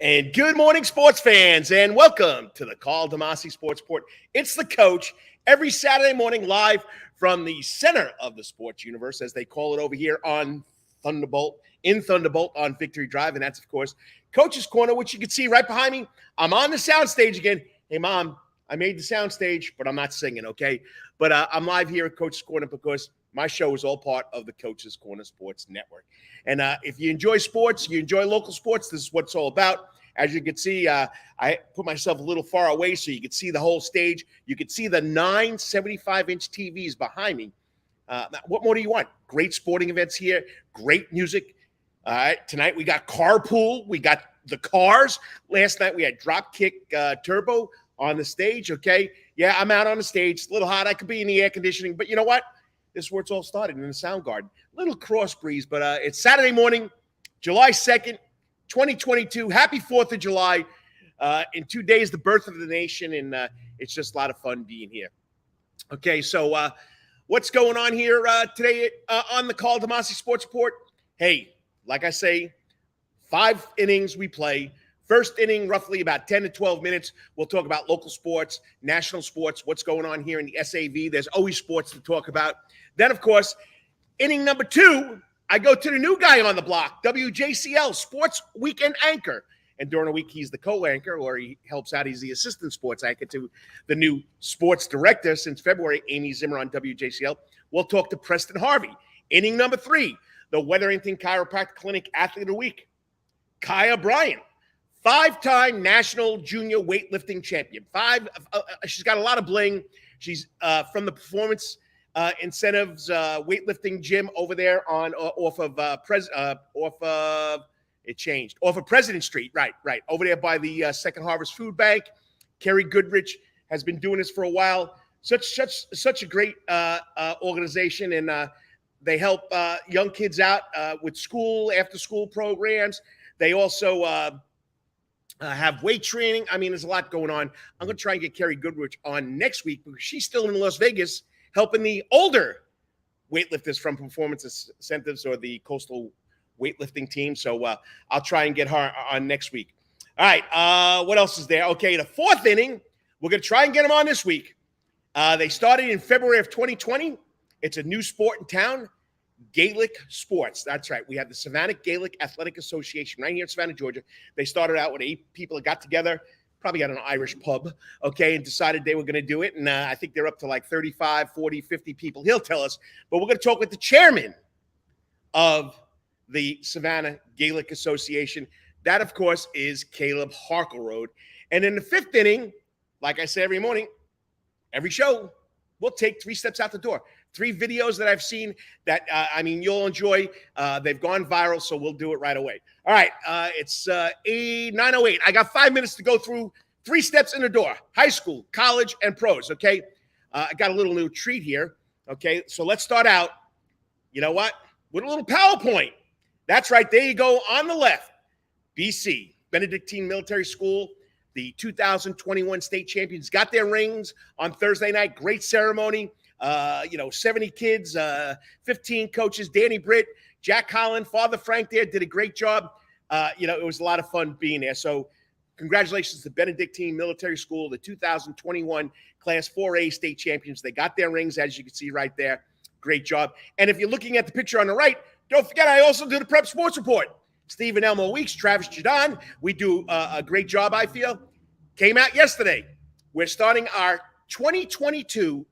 And good morning, sports fans, and welcome to the Karl DeMasi Sports Report. It's the coach every Saturday morning live from the center of the sports universe, as they call it over here on Thunderbolt on Victory Drive. And that's, of course, Coach's Corner, which you can see right behind me. I'm on the soundstage again. Hey, Mom, I made the soundstage, but I'm not singing, okay? But I'm live here at Coach's Corner because my show is all part of the Coach's Corner Sports Network. And if you enjoy sports, you enjoy local sports, this is what it's all about. As you can see, I put myself a little far away so you can see the whole stage. You can see the 9 75-inch TVs behind me. What more do you want? Great sporting events here, great music. All right, tonight we got Carpool. We got the Cars. Last night we had Dropkick Turbo on the stage, okay? Yeah, I'm out on the stage. It's a little hot. I could be in the air conditioning, but you know what? This is where it's all started, in the sound garden. Little cross breeze, but it's Saturday morning, July 2nd, 2022. Happy 4th of July. In 2 days, the birth of the nation, and it's just a lot of fun being here. Okay, so what's going on here today on the Karl DeMasi Sports Report? Hey, like I say, 5 innings we play. First inning, roughly about 10 to 12 minutes. We'll talk about local sports, national sports, what's going on here in the SAV. There's always sports to talk about. Then, of course, inning number 2, I go to the new guy on the block, WJCL Sports Weekend Anchor. And during the week, he's the co-anchor, or he helps out. He's the assistant sports anchor to the new sports director since February, Amy Zimmer on WJCL. We'll talk to Preston Harvey. Inning number 3, the Wetherington Chiropractic Clinic Athlete of the Week, Kyah Bryant. 5-time national junior weightlifting champion. She's got a lot of bling. She's from the Performance Incentives weightlifting gym over there on off of President Street. Right. Over there by the Second Harvest Food Bank. Kerry Goodrich has been doing this for a while. Such a great organization, and they help young kids out with school, after school programs. They also have weight training. I mean, there's a lot going on. I'm going to try and get Kerry Goodrich on next week because she's still in Las Vegas helping the older weightlifters from Performance Incentives or the Coastal Weightlifting team. So I'll try and get her on next week. All right. What else is there? Okay, the 4th inning, we're going to try and get them on this week. They started in February of 2020. It's a new sport in town. Gaelic sports. That's right. We have the Savannah Gaelic Athletic Association right here in Savannah, Georgia. They started out with 8 people that got together, probably got an Irish pub, okay, and decided they were going to do it. And I think they're up to like 35, 40, 50 people. He'll tell us. But we're going to talk with the chairman of the Savannah Gaelic Association. That, of course, is Caleb Harkleroad. And in the 5th inning, like I say every morning, every show, we'll take 3 steps out the door. 3 videos that I've seen that, you'll enjoy. They've gone viral, so we'll do it right away. All right, it's 9:08. I got 5 minutes to go through 3 steps in the door, high school, college, and pros, okay? I got a little new treat here, okay? So let's start out, you know what, with a little PowerPoint. That's right, there you go on the left. BC, Benedictine Military School, the 2021 state champions got their rings on Thursday night. Great ceremony. 70 kids, 15 coaches, Danny Britt, Jack Holland, Father Frank there did a great job. It was a lot of fun being there. So congratulations to Benedictine Military School, the 2021 Class 4A state champions. They got their rings, as you can see right there. Great job. And if you're looking at the picture on the right, don't forget I also do the Prep Sports Report. Stephen Elmo Weeks, Travis Jadon. We do a great job, I feel. Came out yesterday. We're starting our 2022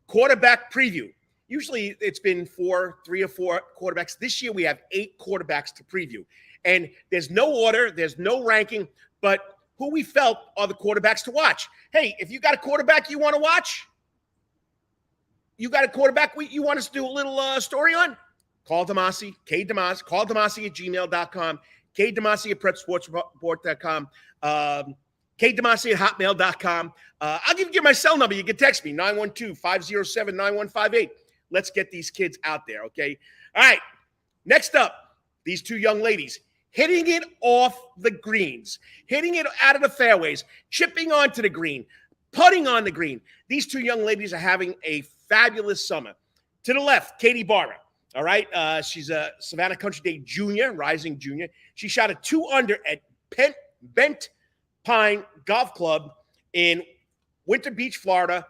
quarterback preview. Usually it's been 3 or 4 quarterbacks. This year we have 8 quarterbacks to preview. And there's no order, there's no ranking, but who we felt are the quarterbacks to watch. Hey, if you got a quarterback you want to watch, you got a quarterback you want us to do a little story on, Karl DeMasi, Karl DeMasi at gmail.com, KDeMasi at prepsportsreport.com, KDeMasi at hotmail.com. I'll give you my cell number. You can text me, 912-507-9158. Let's get these kids out there, okay? All right, next up, these 2 young ladies hitting it off the greens, hitting it out of the fairways, chipping onto the green, putting on the green. These 2 young ladies are having a fabulous summer. To the left, Katie Barra. All right, she's a Savannah Country Day junior, rising junior. She shot a 2 under at Bent Pine Golf Club in Winter Beach, Florida,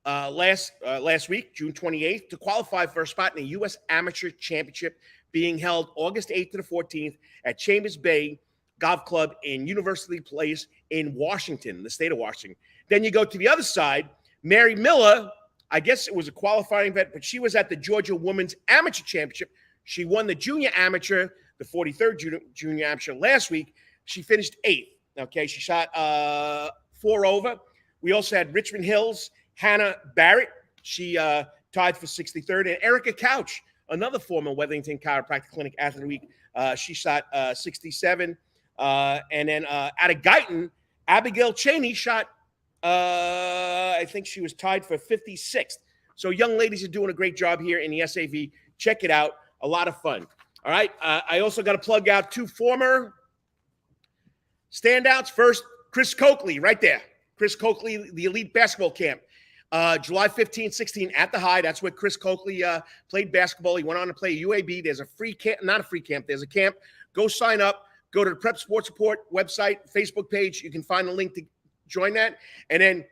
last week, June 28th, to qualify for a spot in the U.S. Amateur Championship being held August 8th to the 14th at Chambers Bay Golf Club in University Place in Washington, the state of Washington. Then you go to the other side. Mary Miller, I guess it was a qualifying event, but she was at the Georgia Women's Amateur Championship. She won the Junior Amateur, the 43rd Junior Amateur last week. She finished 8th. Okay, she shot 4 over. We also had Richmond Hills, Hannah Barrett. She tied for 63rd. And Erica Couch, another former Weatherington Chiropractic Clinic Athlete of the Week. She shot 67. And then out of Guyton, Abigail Cheney shot, I think she was tied for 56th. So young ladies are doing a great job here in the SAV. Check it out. A lot of fun. All right. I also got to plug out 2 former standouts. First, Chris Coakley, right there. Chris Coakley, the elite basketball camp. July 15, 16 at the High. That's where Chris Coakley played basketball. He went on to play UAB. There's a free camp, not a free camp. There's a camp. Go sign up. Go to the Prep Sports Report website, Facebook page. You can find a link to join that. And then,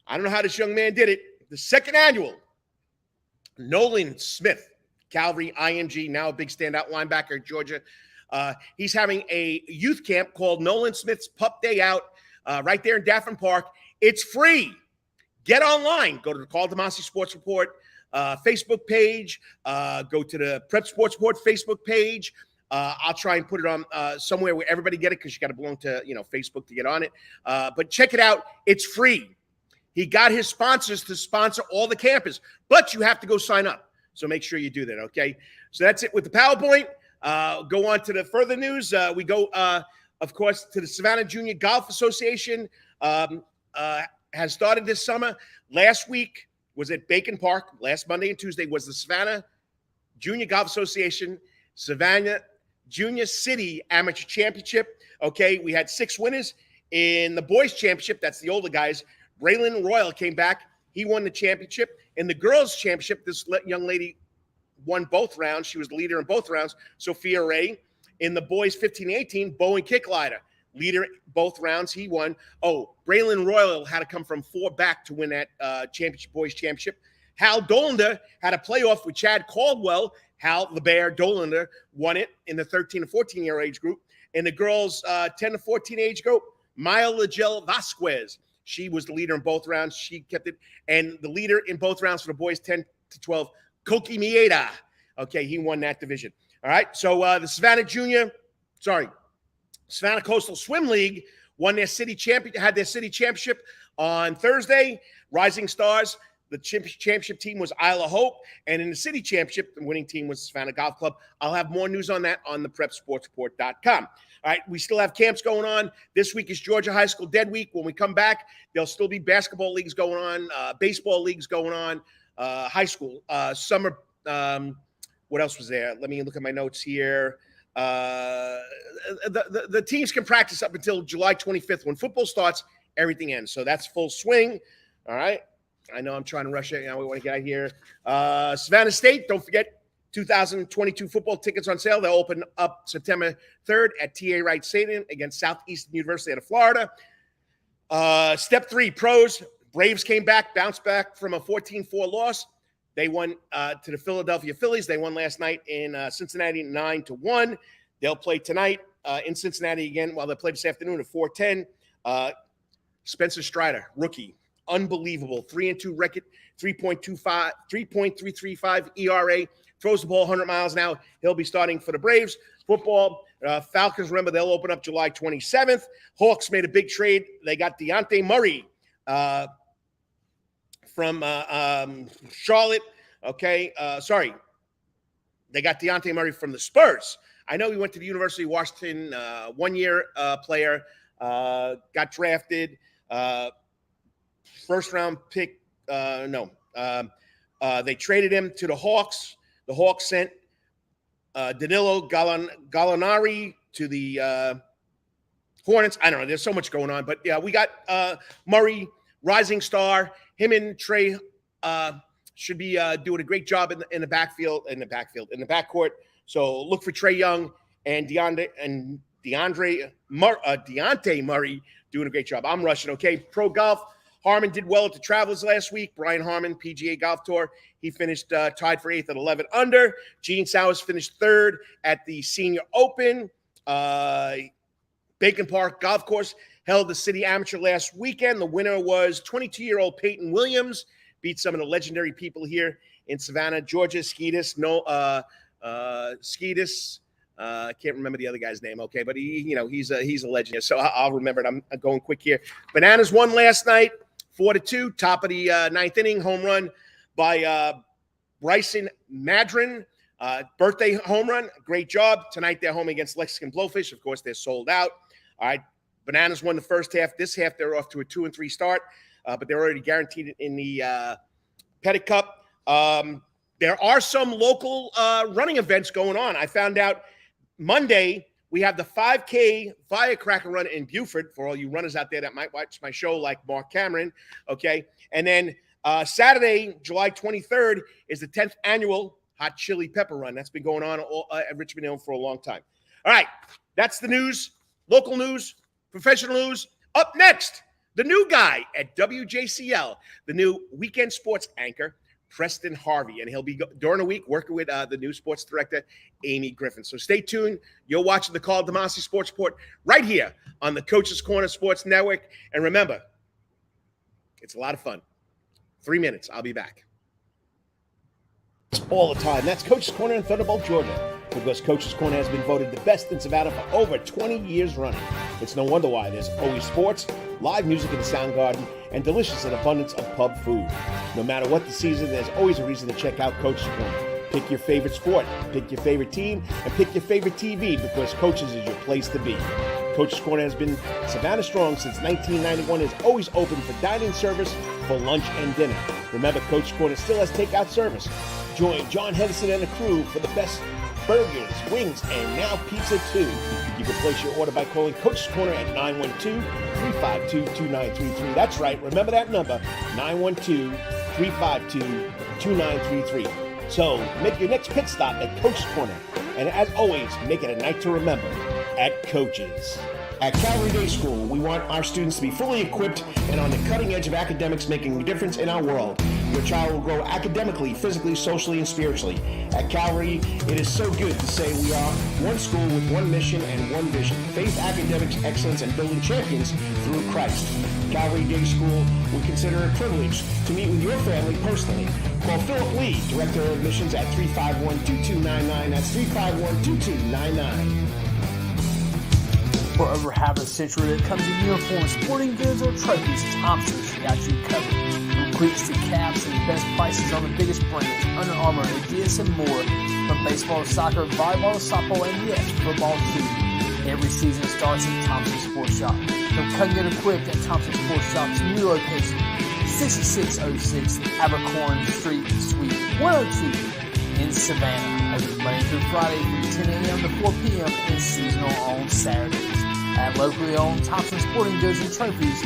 I don't know how this young man did it. The second annual Nolan Smith, Calvary IMG, now a big standout linebacker at Georgia. He's having a youth camp called Nolan Smith's Pup Day Out right there in Daffin Park. It's free. Get online. Go to the Karl DeMasi Sports Report Facebook page. Go to the Prep Sports Report Facebook page. I'll try and put it on somewhere where everybody get it, because you got to belong to Facebook to get on it. But check it out. It's free. He got his sponsors to sponsor all the campus, but you have to go sign up. So make sure you do that, okay? So that's it with the PowerPoint. Go on to the further news. We go, of course, to the Savannah Junior Golf Association. Has started this summer. Last week was at Bacon Park. Last Monday and Tuesday was the Savannah Junior Golf Association Savannah Junior City Amateur Championship. Okay, we had 6 winners in the boys' championship. That's the older guys. Braylon Royal came back. He won the championship. In the girls' championship, this young lady won both rounds. She was the leader in both rounds. Sophia Ray. In the boys 15-18, Bowen Kicklider, leader both rounds. He won. Oh, Braylon Royal had to come from 4 back to win that championship, boys' championship. Hal Dolander had a playoff with Chad Caldwell. Hal the Bear Dolander won it in the 13 to 14-year age group. In the girls 10 to 14 age group, Maya Legel Vasquez. She was the leader in both rounds. She kept it. And the leader in both rounds for the boys 10 to 12, Koki Mieda. Okay, he won that division. All right, so the Savannah Coastal Swim League won their city had their city championship on Thursday. Rising Stars, the championship team was Isla Hope, and in the city championship, the winning team was Savannah Golf Club. I'll have more news on that on the prepsportsreport.com. All right, we still have camps going on. This week is Georgia High School Dead Week. When we come back, there'll still be basketball leagues going on, baseball leagues going on, high school, summer. What else was there? Let me look at my notes here. The teams can practice up until July 25th. When football starts, everything ends. So that's full swing. All right. I know I'm trying to rush it. We want to get out here. Savannah State, don't forget, 2022 football tickets on sale. They'll open up September 3rd at T.A. Wright Stadium against Southeastern University of Florida. Step 3, pros. Braves came back, bounced back from a 14-4 loss. They won to the Philadelphia Phillies. They won last night in Cincinnati 9-1. They'll play tonight in Cincinnati again. While they play this afternoon at 4:10. Spencer Strider, rookie, unbelievable, 3-2 record, 3.335 ERA. Throws the ball 100 miles an hour. He'll be starting for the Braves. Football, Falcons, remember, they'll open up July 27th. Hawks made a big trade. They got Deontay Murray from Charlotte. Okay, they got Deontay Murray from the Spurs. I know he went to the University of Washington, 1-year player, got drafted, first-round pick. They traded him to the Hawks. The Hawks sent Danilo Gallinari to the Hornets. I don't know. There's so much going on. But, yeah, we got Murray, rising star. Him and Trey should be doing a great job in the backcourt. So look for Trey Young and Deontay Murray doing a great job. I'm rushing, okay? Pro golf. Harmon did well at the Travelers last week. Brian Harmon, PGA Golf Tour. He finished tied for 8th at 11 under. Gene Sowers finished 3rd at the Senior Open. Bacon Park Golf Course held the City Amateur last weekend. The winner was 22-year-old Peyton Williams. Beat some of the legendary people here in Savannah, Georgia. Skeetus, can't remember the other guy's name. Okay, but he's a legend. So I'll remember it. I'm going quick here. Bananas won last night, 4-2. Top of the 9th inning, home run by Bryson Madron. Birthday home run. Great job. Tonight they're home against Lexington Blowfish. Of course, they're sold out. All right. Bananas won the first half. This half, they're off to a 2-3 start, but they're already guaranteed in the Pettit Cup. There are some local running events going on. I found out Monday we have the 5K Firecracker Run in Beaufort for all you runners out there that might watch my show like Mark Cameron, okay? And then Saturday, July 23rd, is the 10th annual Hot Chili Pepper Run. That's been going on at Richmond Hill for a long time. All right, that's the news, local news, professional news. Up next, the new guy at WJCL, the new weekend sports anchor, Preston Harvey, and he'll be during the week working with the new sports director, Amy Griffin. So stay tuned. You're watching the Karl DeMasi Sports Report right here on the Coach's Corner Sports Network. And remember, it's a lot of fun. 3 minutes. I'll be back. All the time. That's Coach's Corner in Thunderbolt, Georgia, because Coach's Corner has been voted the best in Savannah for over 20 years running. It's no wonder why. There's always sports, live music in the sound garden, and delicious and abundance of pub food. No matter what the season, there's always a reason to check out Coach's Corner. Pick your favorite sport, pick your favorite team, and pick your favorite TV, because Coach's is your place to be. Coach's Corner has been Savannah strong since 1991. Is always open for dining service for lunch and dinner. Remember, Coach's Corner still has takeout service. Join John Henderson and the crew for the best burgers, wings, and now pizza too. You can place your order by calling Coach's Corner at 912-352-2933. That's right, remember that number, 912-352-2933. So make your next pit stop at Coach's Corner. And as always, make it a night to remember at Coach's. At Calvary Day School, we want our students to be fully equipped and on the cutting edge of academics, making a difference in our world. Your child will grow academically, physically, socially, and spiritually. At Calvary, it is so good to say we are one school with one mission and one vision: faith, academics, excellence, and building champions through Christ. Calvary Day School, we consider it a privilege to meet with your family personally. Call Philip Lee, Director of Admissions, at 351-2299. That's 351-2299. For over half a century, when it comes to uniforms, sporting goods, or trophies, Thompson's got you covered. From cleats to caps and the best prices on the biggest brands, Under Armour, Adidas, and more. From baseball to soccer, volleyball to softball, and yes, football too. Every season starts at Thompson Sports Shop. From come get equipped at Thompson Sports Shop's new location, 6606 Abercorn Street, Suite 102 in Savannah. Open Monday through Friday from 10 a.m. to 4 p.m. and seasonal on Saturdays. At locally owned Thompson Sporting Goods and Trophies,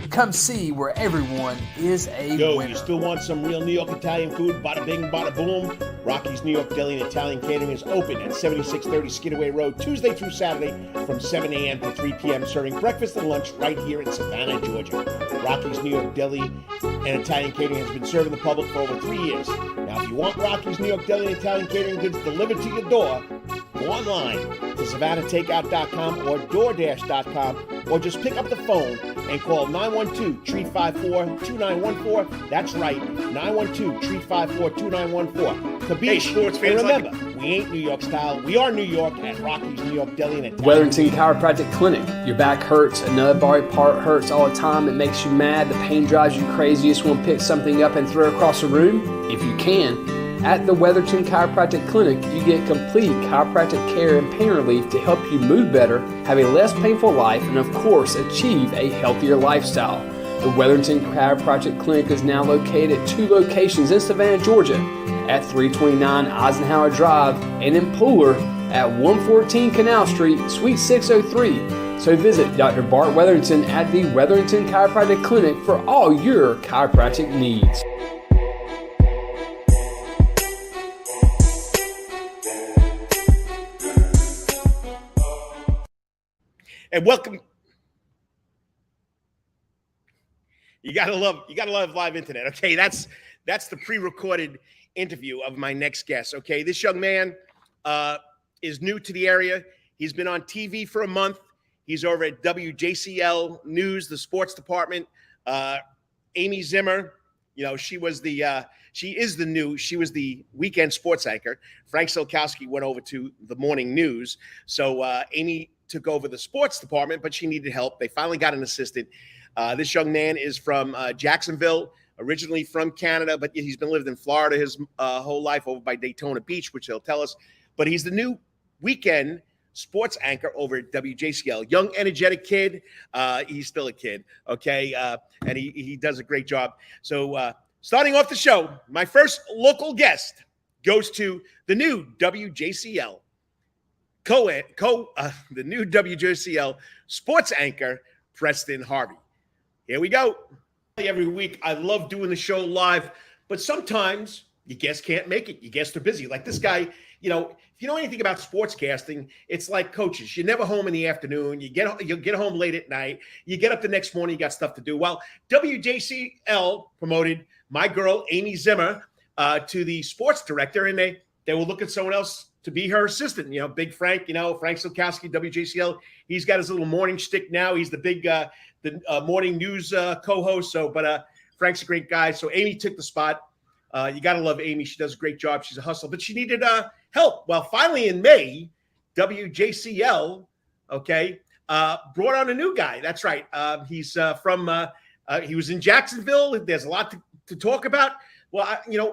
come see where everyone is a winner. You still want some real New York Italian food? Bada bing, bada boom. Rocky's New York Deli and Italian Catering is open at 7630 Skidaway Road, Tuesday through Saturday from 7 a.m. to 3 p.m., serving breakfast and lunch right here in Savannah, Georgia. Rocky's New York Deli and Italian Catering has been serving the public for over 3 years. Now, if you want Rocky's New York Deli and Italian Catering goods delivered to your door, go online to SavannahTakeout.com or DoorDash.com, or just pick up the phone and call 912-354-2914. That's right, 912-354-2914. To be sports fans, remember, we ain't New York style. We are New York at Rocky's New York Deli and Italian. Weatherington Chiropractic Clinic. Your back hurts, another body part hurts all the time. It makes you mad. The pain drives you crazy. You just want to pick something up and throw it across the room. If you can, at the Weatherton Chiropractic Clinic, you get complete chiropractic care and pain relief to help you move better, have a less painful life, and of course, achieve a healthier lifestyle. The Weatherton Chiropractic Clinic is now located at 2 locations in Savannah, Georgia, at 329 Eisenhower Drive and in Pooler at 114 Canal Street, Suite 603. So visit Dr. Bart Weatherington at the Weatherington Chiropractic Clinic for all your chiropractic needs. And welcome. You gotta love live internet. Okay, that's the pre-recorded interview of my next guest. Okay, this young man is new to the area. He's been on TV for a month. He's over at WJCL News, the sports department. Amy Zimmer, she was the weekend sports anchor. Frank Silkowski went over to the morning news. So Amy took over the sports department, but she needed help. They finally got an assistant. This young man is from Jacksonville, originally from Canada, but he's been living in Florida his whole life, over by Daytona Beach, which he'll tell us. But he's the new weekend sports anchor over at WJCL. Young, energetic kid. He's still a kid, okay? And he does a great job. So starting off the show, my first local guest goes to the new WJCL the new WJCL sports anchor, Preston Harvey. Here we go. Every week, I love doing the show live, but sometimes your guests can't make it. Your guests are busy. Like this guy, if you know anything about sportscasting, it's like coaches. You're never home in the afternoon. You'll get home late at night. You get up the next morning, you got stuff to do. Well, WJCL promoted my girl, Amy Zimmer, to the sports director, and they will look at someone else to be her assistant. Big Frank, Frank Silkowski, WJCL. He's got his little morning shtick now. He's the big morning news co-host. But Frank's a great guy. So Amy took the spot. You got to love Amy. She does a great job. She's a hustler, but she needed help. Well, finally in May, WJCL, brought on a new guy. That's right. He's he was in Jacksonville. There's a lot to talk about. Well,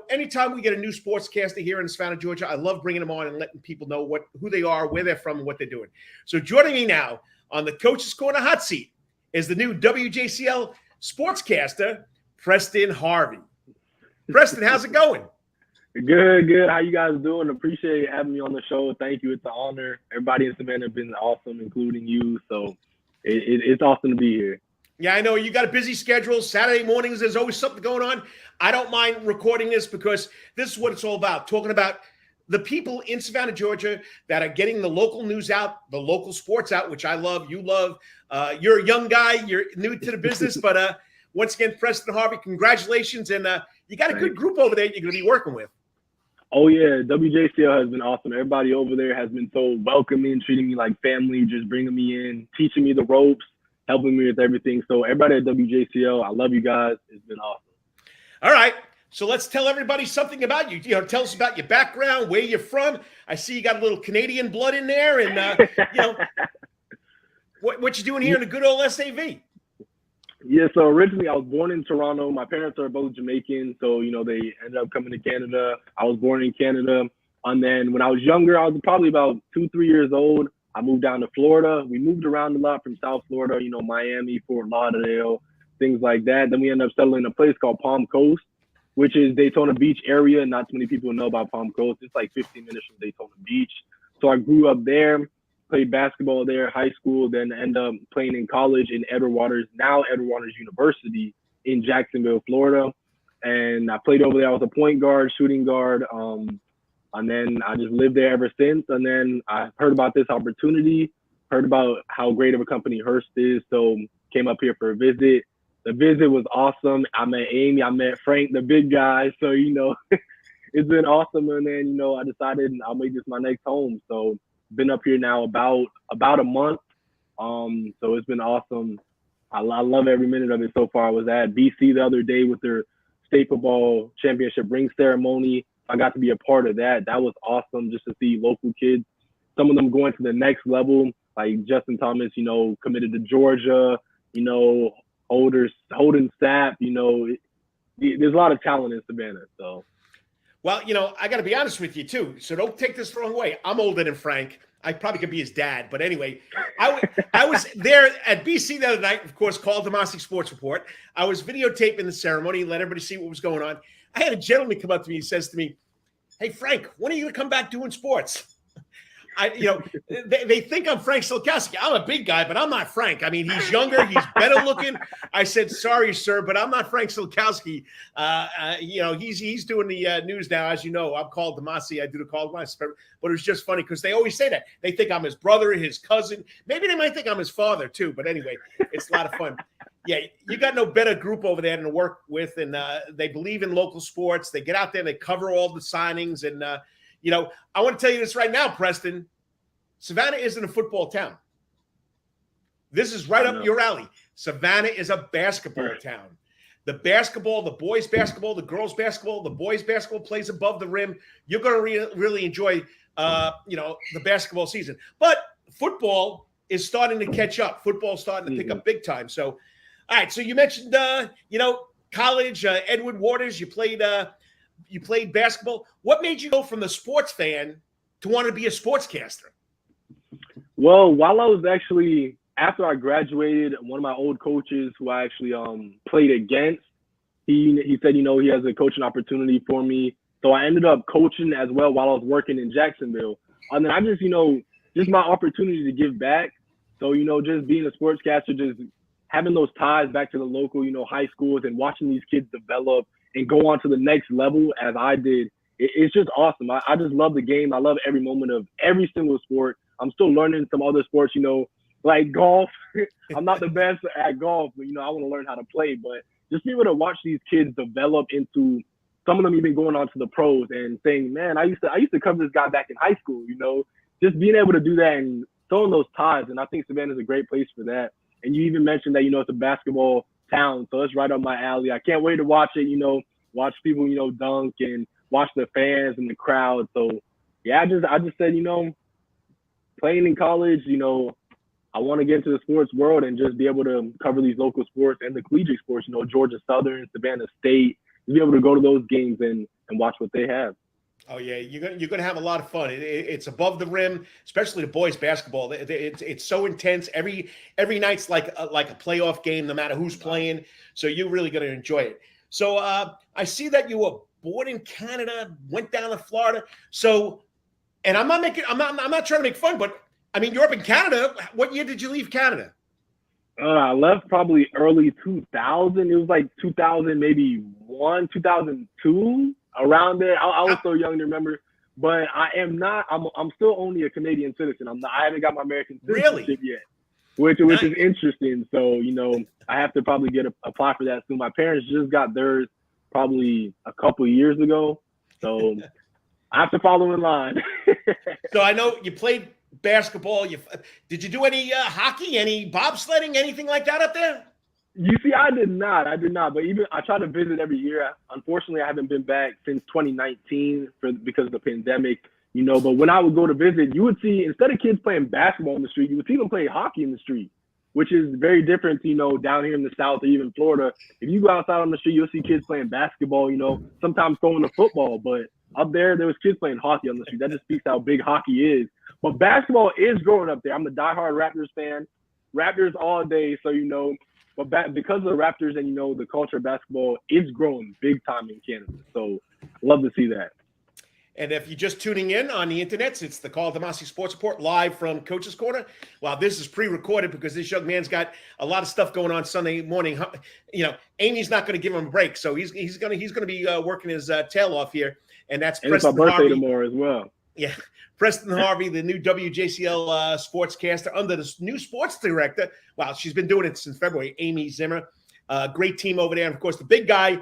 anytime we get a new sportscaster here in Savannah, Georgia, I love bringing them on and letting people know who they are, where they're from, and what they're doing. So joining me now on the Coach's Corner hot seat is the new WJCL sportscaster, Preston Harvey. Preston, how's it going? Good. How you guys doing? Appreciate having me on the show. Thank you. It's an honor. Everybody in Savannah has been awesome, including you. So it's awesome to be here. Yeah, I know you got a busy schedule. Saturday mornings, there's always something going on. I don't mind recording this because this is what it's all about, talking about the people in Savannah, Georgia that are getting the local news out, the local sports out, which I love, you love. You're a young guy. You're new to the business. But once again, Preston Harvey, congratulations. And you got a good group over there you're going to be working with. Oh, yeah. WJCL has been awesome. Everybody over there has been so welcoming, treating me like family, just bringing me in, teaching me the ropes, helping me with everything. So everybody at WJCL, I love you guys. It's been awesome. All right. So let's tell everybody something about you. Tell us about your background, where you're from. I see you got a little Canadian blood in there. And, what you doing here in the good old SAV? Yeah, so originally I was born in Toronto. My parents are both Jamaican. So, they ended up coming to Canada. I was born in Canada. And then when I was younger, I was probably about 2-3 years old. I moved down to Florida. We moved around a lot from South Florida, Miami, Fort Lauderdale, things like that. Then we ended up settling in a place called Palm Coast, which is Daytona Beach area. Not too many people know about Palm Coast. It's like 15 minutes from Daytona Beach. So I grew up there, played basketball there, high school, then ended up playing in college in Edward Waters University in Jacksonville, Florida. And I played over there. I was a point guard, shooting guard. And then I just lived there ever since. And then I heard about this opportunity, heard about how great of a company Hearst is. So came up here for a visit. The visit was awesome. I met Amy, I met Frank, the big guy. So, it's been awesome. And then, I decided I'll make this my next home. So been up here now about a month. So it's been awesome. I love every minute of it so far. I was at BC the other day with their state football championship ring ceremony. I got to be a part of that. That was awesome just to see local kids, some of them going to the next level, like Justin Thomas, committed to Georgia, Holden Sapp, there's a lot of talent in Savannah. So, well, I got to be honest with you too. So don't take this the wrong way. I'm older than Frank. I probably could be his dad, but anyway, I was there at BC the other night. Of course, Karl DeMasi Sports Report. I was videotaping the ceremony, let everybody see what was going on. I had a gentleman come up to me. He says to me, "Hey Frank, when are you going to come back doing sports?" they think I'm Frank Silkowski. I'm a big guy, but I'm not Frank. I mean, he's younger, he's better looking. I said, sorry, sir, but I'm not Frank Silkowski. He's doing the news now, as you know. I'm Karl DeMasi. I do the Karl DeMasi, but it was just funny because they always say that. They think I'm his brother, his cousin. Maybe they might think I'm his father too. But anyway, it's a lot of fun. Yeah, you got no better group over there to work with, and they believe in local sports. They get out there, and they cover all the signings, and I want to tell you this right now, Preston. Savannah isn't a football town. This is right up your alley. Savannah is a basketball town. The basketball, the boys basketball, the girls basketball, the boys basketball plays above the rim. You're going to really enjoy, the basketball season. But football is starting to catch up. Football's starting to pick up big time. So, all right. So you mentioned, college, Edward Waters. You played basketball. What made you go from the sports fan to want to be a sportscaster? Well, while I was actually, after I graduated, one of my old coaches who I actually played against, he said, he has a coaching opportunity for me. So I ended up coaching as well while I was working in Jacksonville. And then I just, just my opportunity to give back. So, just being a sportscaster, just having those ties back to the local, high schools and watching these kids develop and go on to the next level as I did. It's just awesome. I just love the game. I love every moment of every single sport. I'm still learning some other sports, like golf. I'm not the best at golf, but, I want to learn how to play. But just be able to watch these kids develop into, some of them even going on to the pros and saying, man, I used to cover this guy back in high school, just being able to do that and throwing those ties. And I think Savannah is a great place for that. And you even mentioned that, it's a basketball town. So it's right up my alley. I can't wait to watch it, watch people, dunk and watch the fans and the crowd. So yeah, I just said, playing in college, I want to get into the sports world and just be able to cover these local sports and the collegiate sports, Georgia Southern, Savannah State, to be able to go to those games and watch what they have. Oh yeah, you're gonna have a lot of fun. It's above the rim, especially the boys basketball. It's so intense. Every night's like a playoff game, no matter who's playing. So you're really gonna enjoy it. So I see that you were born in Canada, went down to Florida. So, and I'm not trying to make fun, but I mean, you're up in Canada. What year did you leave Canada? I left probably early 2000. It was like 2000, maybe 2002, around there. I was so young to remember, but I am not. I'm still only a Canadian citizen. I haven't got my American citizenship yet, which is interesting. So I have to probably apply for that soon. My parents just got theirs probably a couple of years ago, so I have to follow in line. So I know you played basketball. Did you do any hockey, any bobsledding, anything like that up there? You see, I did not. But even I try to visit every year. Unfortunately, I haven't been back since 2019 because of the pandemic. But when I would go to visit, you would see, instead of kids playing basketball in the street, you would see them play hockey in the street, which is very different, down here in the South or even Florida. If you go outside on the street, you'll see kids playing basketball, sometimes throwing the football. But up there was kids playing hockey on the street. That just speaks how big hockey is. But basketball is growing up there. I'm a diehard Raptors fan. Raptors all day, so but because of the Raptors and the culture of basketball, it's growing big time in Canada. So love to see that. And if you're just tuning in on the internet, it's the Karl DeMasi Sports Report live from Coach's Corner. Well, this is pre-recorded because this young man's got a lot of stuff going on Sunday morning. Amy's not going to give him a break, so he's going to be working his tail off here. And that's Preston Harvey. It's my birthday Harvey tomorrow as well. Yeah, Preston Harvey, the new WJCL Sportscaster under the new sports director. Wow, she's been doing it since February. Amy Zimmer, great team over there. And of course, the big guy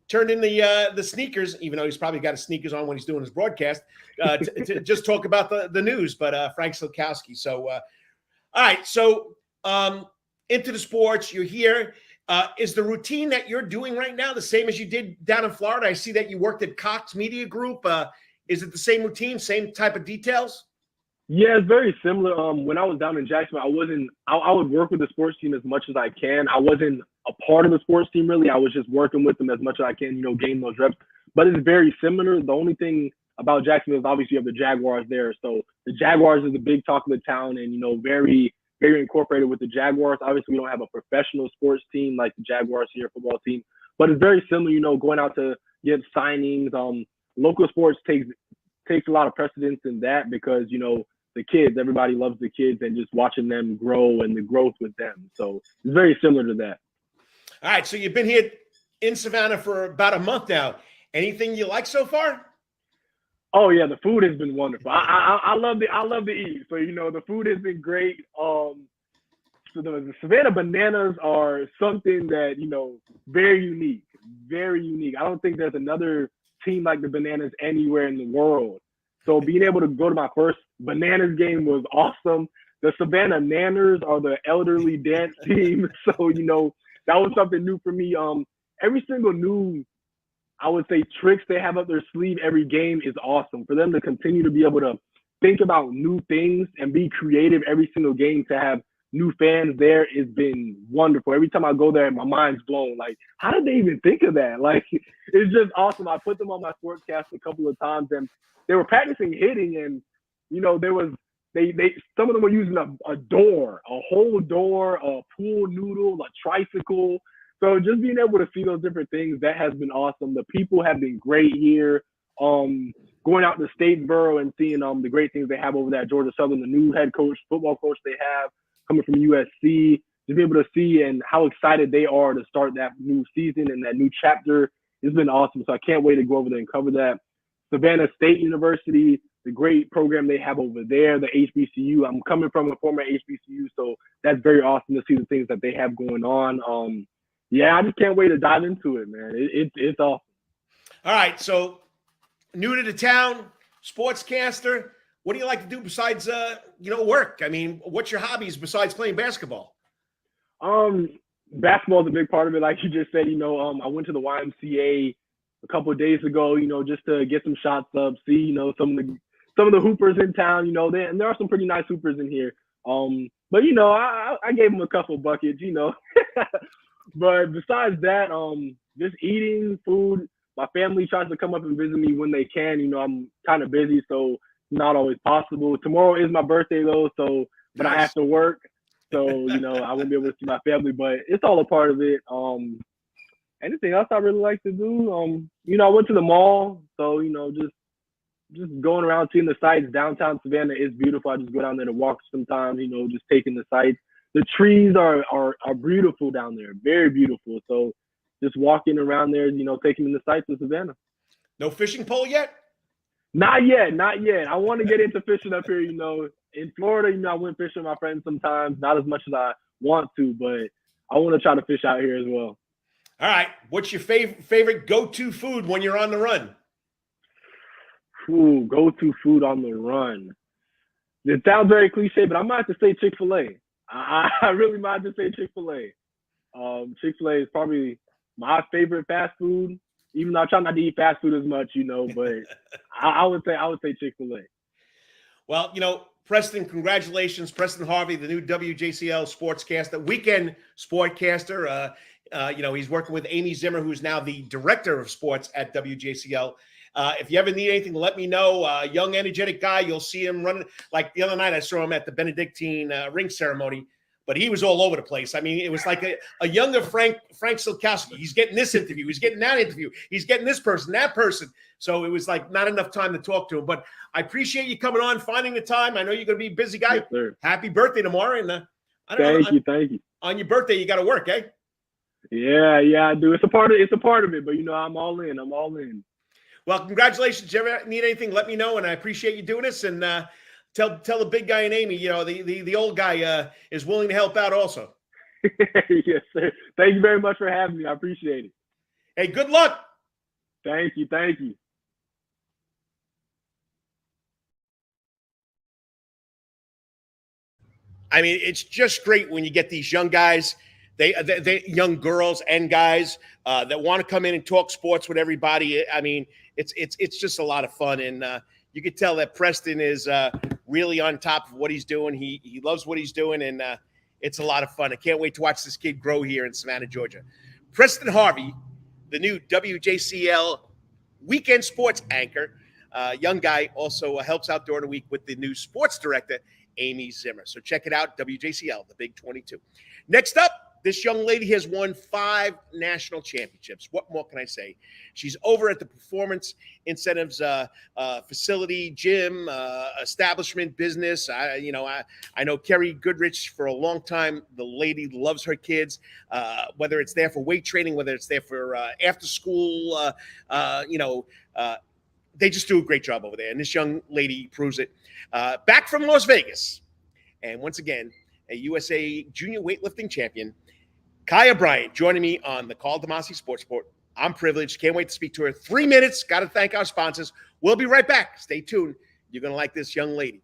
turned in the sneakers, even though he's probably got his sneakers on when he's doing his broadcast, to just talk about the news. But Frank Silkowski. So, all right. So into the sports, you're here. Is the routine that you're doing right now the same as you did down in Florida? I see that you worked at Cox Media Group. Is it the same routine, same type of details? Yeah, it's very similar. When I was down in Jacksonville, I would work with the sports team as much as I can. I wasn't a part of the sports team really. I was just working with them as much as I can, gain those reps. But it's very similar. The only thing about Jacksonville is obviously you have the Jaguars there. So the Jaguars is a big talk of the town and, very, very incorporated with the Jaguars. Obviously, we don't have a professional sports team like the Jaguars here, football team. But it's very similar, going out to get signings. Local sports takes a lot of precedence in that because, the kids. Everybody loves the kids and just watching them grow and the growth with them. So it's very similar to that. All right, so you've been here in Savannah for about a month now. Anything you like so far? Oh yeah, the food has been wonderful. I love to eat. So the food has been great. So the Savannah bananas are something that very unique, very unique. I don't think there's another team like the Bananas anywhere in the world. So being able to go to my first Bananas game was awesome. The Savannah Nanners are the elderly dance team. So, that was something new for me. Every single new, I would say, tricks they have up their sleeve every game is awesome. For them to continue to be able to think about new things and be creative every single game, to have new fans there, has been wonderful. Every time I go there, my mind's blown. Like, how did they even think of that? Like, it's just awesome. I put them on my Sportscast a couple of times, and they were practicing hitting, and there was some of them were using a door, a whole door, a pool noodle, a tricycle. So just being able to see those different things, that has been awesome. The people have been great here. Going out to Statesboro and seeing the great things they have over there at Georgia Southern, the new head coach, football coach they have coming from USC, to be able to see and how excited they are to start that new season and that new chapter. It's been awesome. So I can't wait to go over there and cover that. Savannah State University, the great program they have over there, the HBCU. I'm coming from a former HBCU, so that's very awesome to see the things that they have going on. Yeah, I just can't wait to dive into it, man. It's awesome. All right, so new to the town, sportscaster. What do you like to do besides, work? I mean, what's your hobbies besides playing basketball? Basketball is a big part of it. Like you just said, I went to the YMCA a couple of days ago, just to get some shots up, see, some of the hoopers in town, and there are some pretty nice hoopers in here. But I gave them a couple buckets, But besides that, just eating food. My family tries to come up and visit me when they can. I'm kind of busy, so not always possible. Tomorrow is my birthday though, but I have to work, so I won't be able to see my family. But it's all a part of it. Anything else I really like to do? I went to the mall, so just going around seeing the sights. Downtown Savannah is beautiful. I just go down there to walk sometimes. Just taking the sights. The trees are beautiful down there, very beautiful. So just walking around there, taking in the sights of Savannah. No fishing pole yet? Not yet. I want to get into fishing up here. In Florida, I went fishing with my friends sometimes, not as much as I want to, but I want to try to fish out here as well. All right. What's your favorite go-to food when you're on the run? Ooh, go-to food on the run. It sounds very cliche, but I might have to say Chick-fil-A. I really might have to say Chick-fil-A. Chick-fil-A is probably my favorite fast food, even though I try not to eat fast food as much, but I would say Chick-fil-A. Well, Preston, congratulations. Preston Harvey, the new WJCL Sportscaster, weekend Sportcaster. He's working with Amy Zimmer, who's now the director of sports at WJCL. If you ever need anything, let me know. Young, energetic guy. You'll see him running. Like the other night, I saw him at the Benedictine ring ceremony, but he was all over the place. I mean, it was like a younger Frank Silkowski. He's getting this interview. He's getting that interview. He's getting this person, that person. So it was like not enough time to talk to him. But I appreciate you coming on, finding the time. I know you're going to be a busy guy. Yes, sir. Happy birthday tomorrow. And thank you. On your birthday, you got to work, eh? Yeah, I do. It's a part of it. But I'm all in. Well, congratulations. If you ever need anything, let me know. And I appreciate you doing this. And tell the big guy and Amy, the old guy is willing to help out also. Yes, sir. Thank you very much for having me. I appreciate it. Hey, good luck. Thank you. I mean, it's just great when you get these young guys, they young girls and guys that want to come in and talk sports with everybody. I mean, it's just a lot of fun, and you could tell that Preston is really on top of what he's doing. He loves what he's doing, and it's a lot of fun. I can't wait to watch this kid grow here in Savannah, Georgia. Preston Harvey, the new WJCL weekend sports anchor, young guy, also helps out during the week with the new sports director, Amy Zimmer. So check it out, WJCL, the Big 22. Next up, This young lady has won 5 national championships. What more can I say? She's over at the Performance Incentives facility, gym, establishment, business. I know Kerry Goodrich for a long time. The lady loves her kids, whether it's there for weight training, whether it's there for after school. They just do a great job over there. And this young lady proves it. Back from Las Vegas. And once again, a USA junior weightlifting champion, Kyah Bryant, joining me on the Karl DeMasi Sports Report. I'm privileged. Can't wait to speak to her. 3 minutes. Got to thank our sponsors. We'll be right back. Stay tuned. You're going to like this young lady.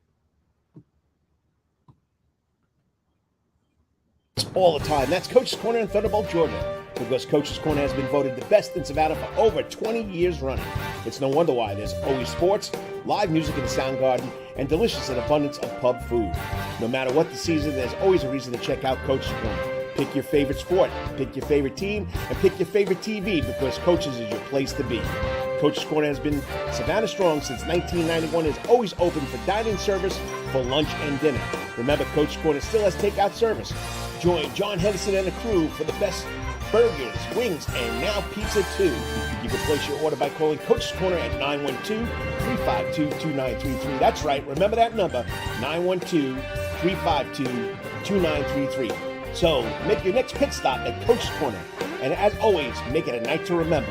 All the time. That's Coach's Corner in Thunderbolt, Georgia. Because Coach's Corner has been voted the best in Savannah for over 20 years running. It's no wonder why. There's always sports, live music in the sound garden, and delicious and abundance of pub food. No matter what the season, there's always a reason to check out Coach's Corner. Pick your favorite sport, pick your favorite team, and pick your favorite TV because Coach's is your place to be. Coach's Corner has been Savannah strong since 1991 and is always open for dine-in service for lunch and dinner. Remember, Coach's Corner still has takeout service. Join John Henderson and the crew for the best burgers, wings, and now pizza too. You can place your order by calling Coach's Corner at 912-352-2933. That's right, remember that number, 912-352-2933. So make your next pit stop at Coach's Corner. And as always, make it a night to remember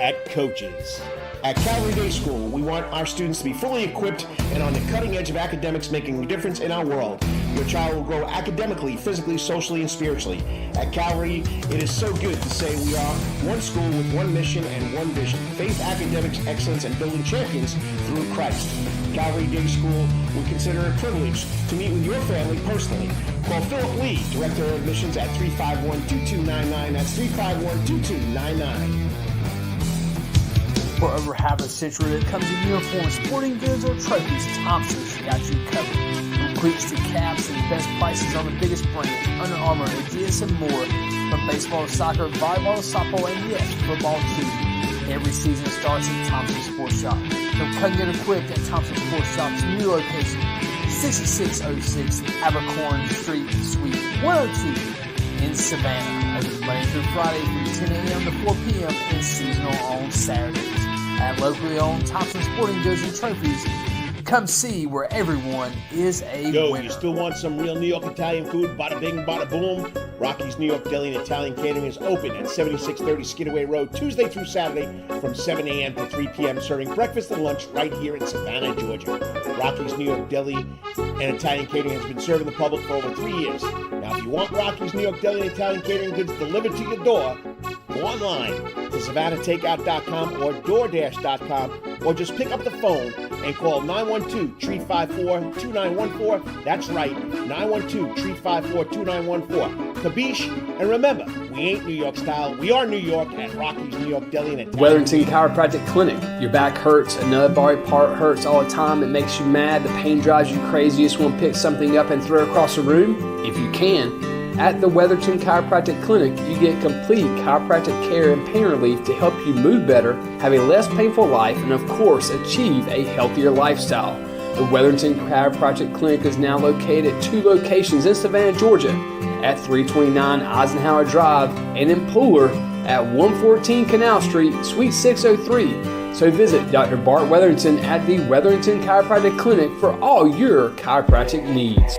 at Coach's. At Calvary Day School, we want our students to be fully equipped and on the cutting edge of academics, making a difference in our world. Your child will grow academically, physically, socially, and spiritually. At Calvary, it is so good to say we are one school with one mission and one vision: faith, academics, excellence, and building champions through Christ. Calvary Day School, we consider it a privilege to meet with your family personally. Call Philip Lee, Director of Admissions, at 351-2299. That's 351-2299. For over half a century, that comes in uniforms, sporting goods, or trophies, Thompson's got you covered. From cleats to caps and the best prices on the biggest brands, Under Armour, Adidas, and more. From baseball to soccer, volleyball to softball, and yes, football too. Every season starts at Thompson Sports Shop. From cutting and equipped at Thompson Sports Shop's new location, 6606 Abercorn Street, Suite 102 in Savannah. Open Monday through Friday from 10 a.m. to 4 p.m. and seasonal on Saturdays. At locally owned Thompson Sporting Goods and Trophies, come see where everyone is a winner. You still want some real New York Italian food? Bada bing, bada boom. Rocky's New York Deli and Italian Catering is open at 7630 Skidaway Road, Tuesday through Saturday from 7 a.m. to 3 p.m., serving breakfast and lunch right here in Savannah, Georgia. Rocky's New York Deli and Italian Catering has been serving the public for over 3 years. Now, if you want Rocky's New York Deli and Italian Catering goods delivered to your door, go online to SavannahTakeout.com or DoorDash.com, or just pick up the phone and call 912-354-2914. That's right, 912-354-2914. Kabish, and remember, we ain't New York style. We are New York at Rocky's New York Deli and Italian. Weatherington Chiropractic Clinic. Your back hurts, another body part hurts all the time. It makes you mad. The pain drives you crazy. You just want to pick something up and throw it across the room. If you can, at the Weatherton Chiropractic Clinic, you get complete chiropractic care and pain relief to help you move better, have a less painful life, and of course, achieve a healthier lifestyle. The Weatherton Chiropractic Clinic is now located at 2 locations in Savannah, Georgia, at 329 Eisenhower Drive and in Pooler at 114 Canal Street, Suite 603. So visit Dr. Bart Weatherington at the Weatherington Chiropractic Clinic for all your chiropractic needs.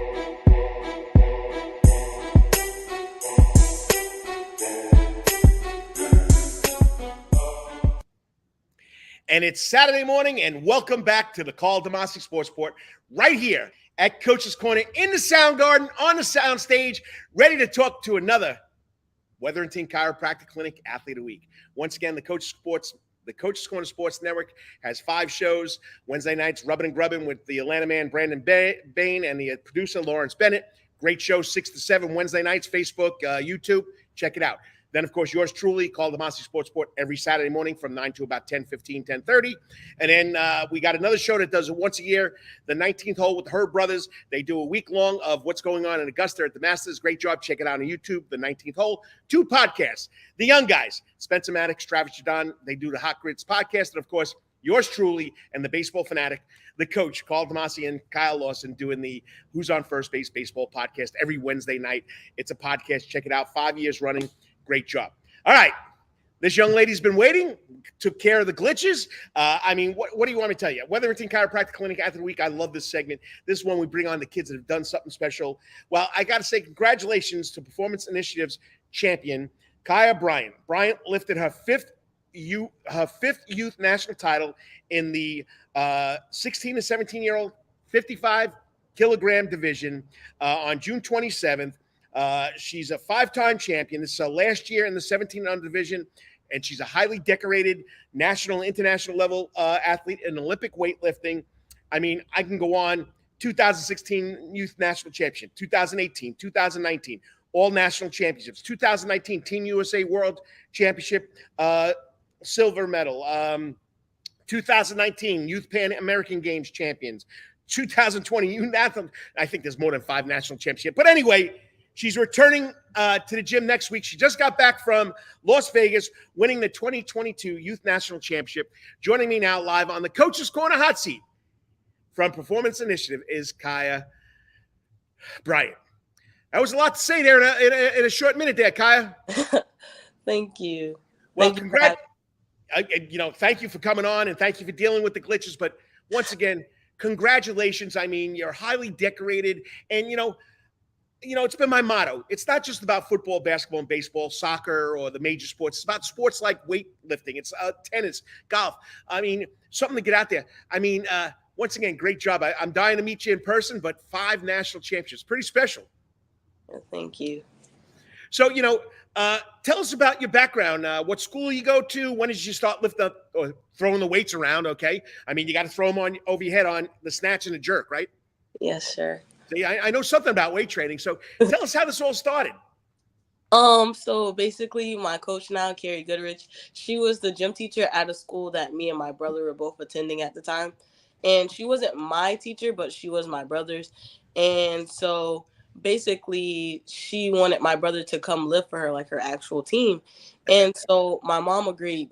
And it's Saturday morning, and welcome back to the Karl DeMasi Sports Report, right here at Coach's Corner in the Sound Garden, on the sound stage, ready to talk to another Weatherington Chiropractic Clinic Athlete of the Week. Once again, the Coach's Corner Sports Network has 5 shows. Wednesday nights, Rubbin' and Grubbin' with the Atlanta man Brandon Bain and the producer Lawrence Bennett. Great show, 6 to 7 Wednesday nights, Facebook, YouTube. Check it out. Then, of course, yours truly, Karl DeMasi Sports Report, every Saturday morning from 9 to about 10:15, 10:30. And then we got another show that does it once a year, the 19th hole with the Herb Brothers. They do a week long of what's going on in Augusta at the Masters. Great job. Check it out on YouTube, the 19th hole. 2 podcasts. The young guys, Spencer Maddox, Travis Jadon, they do the Hot Grits podcast. And, of course, yours truly, and the baseball fanatic, the coach, Karl DeMasi and Kyle Lawson, doing the Who's on First Base baseball podcast every Wednesday night. It's a podcast. Check it out. 5 years running. Great job. All right. This young lady's been waiting, took care of the glitches. What do you want me to tell you? Wetherington Chiropractic Clinic Athlete of the Week. I love this segment. This is when we bring on the kids that have done something special. Well, I got to say congratulations to Performance Initiatives champion, Kyah Bryant. Bryant lifted her fifth youth national title in the 16 to 17-year-old 55-kilogram division on June 27th. She's a 5-time champion. This is her last year in the 17 under division, and she's a highly decorated national and international level athlete in Olympic weightlifting. I mean, I can go on. 2016 Youth National Championship, 2018, 2019, all national championships, 2019 Team USA World Championship, silver medal, 2019 Youth Pan American Games champions, 2020 Youth Athlete. I think there's more than 5 national championships. But anyway, she's returning to the gym next week. She just got back from Las Vegas, winning the 2022 Youth National Championship. Joining me now live on the Coach's Corner hot seat from Performance Initiative is Kyah Bryant. That was a lot to say there in a short minute there, Kyah. Thank you. Well, congrats. Thank you for coming on, and thank you for dealing with the glitches. But once again, congratulations. I mean, you're highly decorated, and it's been my motto. It's not just about football, basketball, and baseball, soccer, or the major sports. It's about sports like weightlifting. It's tennis, golf. I mean, something to get out there. I mean, once again, great job. I'm dying to meet you in person, but 5 national championships, pretty special. Thank you. So, tell us about your background. What school you go to? When did you start lifting up or throwing the weights around? Okay. I mean, you got to throw them on over your head on the snatch and the jerk, right? Yes, sir. See, I know something about weight training. So tell us how this all started. So basically my coach now, Carrie Goodrich, she was the gym teacher at a school that me and my brother were both attending at the time. And she wasn't my teacher, but she was my brother's. And so basically she wanted my brother to come lift for her, like her actual team. And so my mom agreed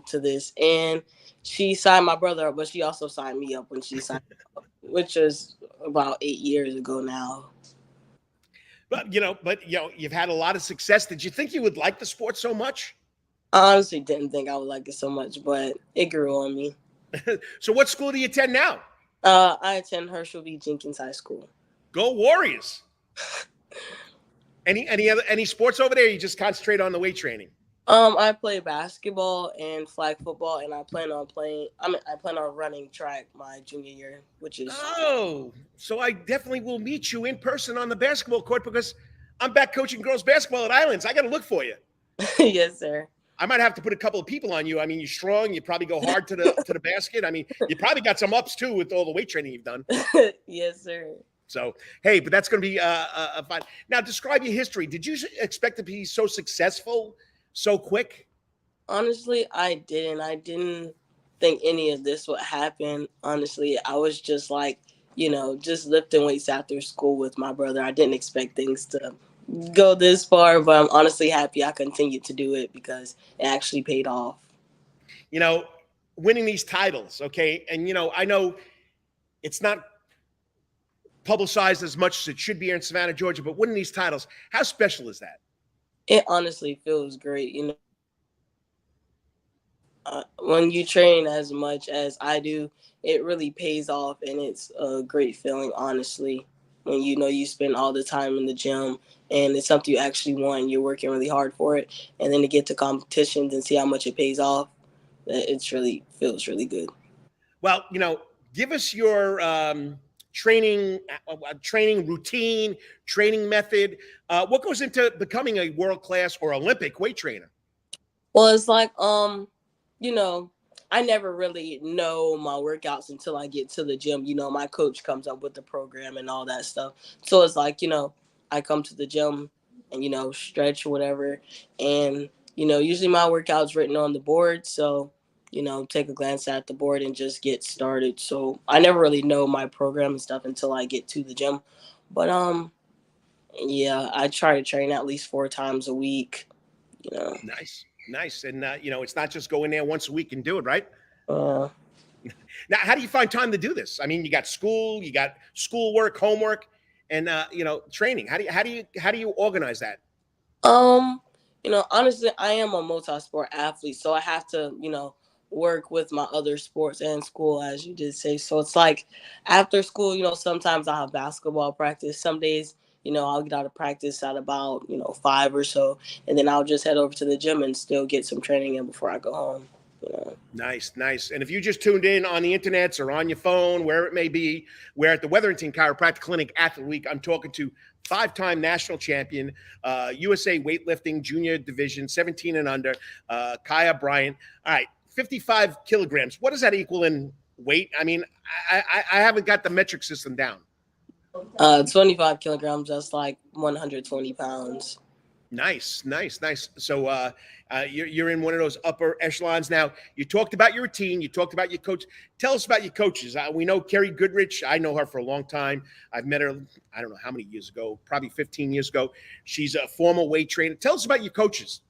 to this, and she signed my brother up, but she also signed me up when she signed up, which was about 8 years ago now. But you've had a lot of success. Did you think you would like the sport so much? I honestly didn't think I would like it so much, but it grew on me. So what school do you attend now? I attend Herschel V. Jenkins High School. Go Warriors. Any sports over there? Or you just concentrate on the weight training? I play basketball and flag football, and I plan on running track my junior year, which is. Oh, so I definitely will meet you in person on the basketball court, because I'm back coaching girls basketball at Islands. I got to look for you. Yes, sir. I might have to put a couple of people on you. I mean, you're strong. You probably go hard to the basket. I mean, you probably got some ups too with all the weight training you've done. Yes, sir. So, hey, but that's going to be fun. Now, describe your history. Did you expect to be so successful so quick? Honestly, I didn't. I didn't think any of this would happen. Honestly, I was just like, just lifting weights after school with my brother. I didn't expect things to go this far, but I'm honestly happy I continued to do it because it actually paid off. Winning these titles, okay? And, I know it's not publicized as much as it should be here in Savannah, Georgia, but winning these titles, how special is that? It honestly feels great. When you train as much as I do, it really pays off, and it's a great feeling, honestly, when you spend all the time in the gym and it's something you actually want and you're working really hard for it, and then to get to competitions and see how much it pays off, it really feels really good. Well, give us your training routine, training method. What goes into becoming a world-class or Olympic weight trainer? Well, it's like, I never really know my workouts until I get to the gym. My coach comes up with the program and all that stuff. So it's like, I come to the gym and, stretch or whatever. And, usually my workout's written on the board. So, take a glance at the board and just get started. So I never really know my program and stuff until I get to the gym. But, yeah, I try to train at least 4 times a week, Nice. And, it's not just go in there once a week and do it, right? Now, how do you find time to do this? I mean, you got schoolwork, homework, and training. How do you organize that? Honestly, I am a multi-sport athlete, so I have to, work with my other sports and school, as you did say. So it's like after school, sometimes I have basketball practice. Some days, I'll get out of practice at about, 5 or so, and then I'll just head over to the gym and still get some training in before I go home. Nice. And if you just tuned in on the internets or on your phone, wherever it may be, we're at the Wetherington Chiropractic Clinic Athlete Week. I'm talking to 5-time national champion, USA weightlifting junior division, 17 and under, Kyah Bryant. All right, 55 kilograms. What does that equal in weight? I mean, I haven't got the metric system down. 25 kilograms, that's like 120 pounds. Nice. So you're in one of those upper echelons. Now, you talked about your routine. You talked about your coach. Tell us about your coaches. We know Kyah Goodrich. I know her for a long time. I've met her, I don't know how many years ago, probably 15 years ago. She's a former weight trainer. Tell us about your coaches.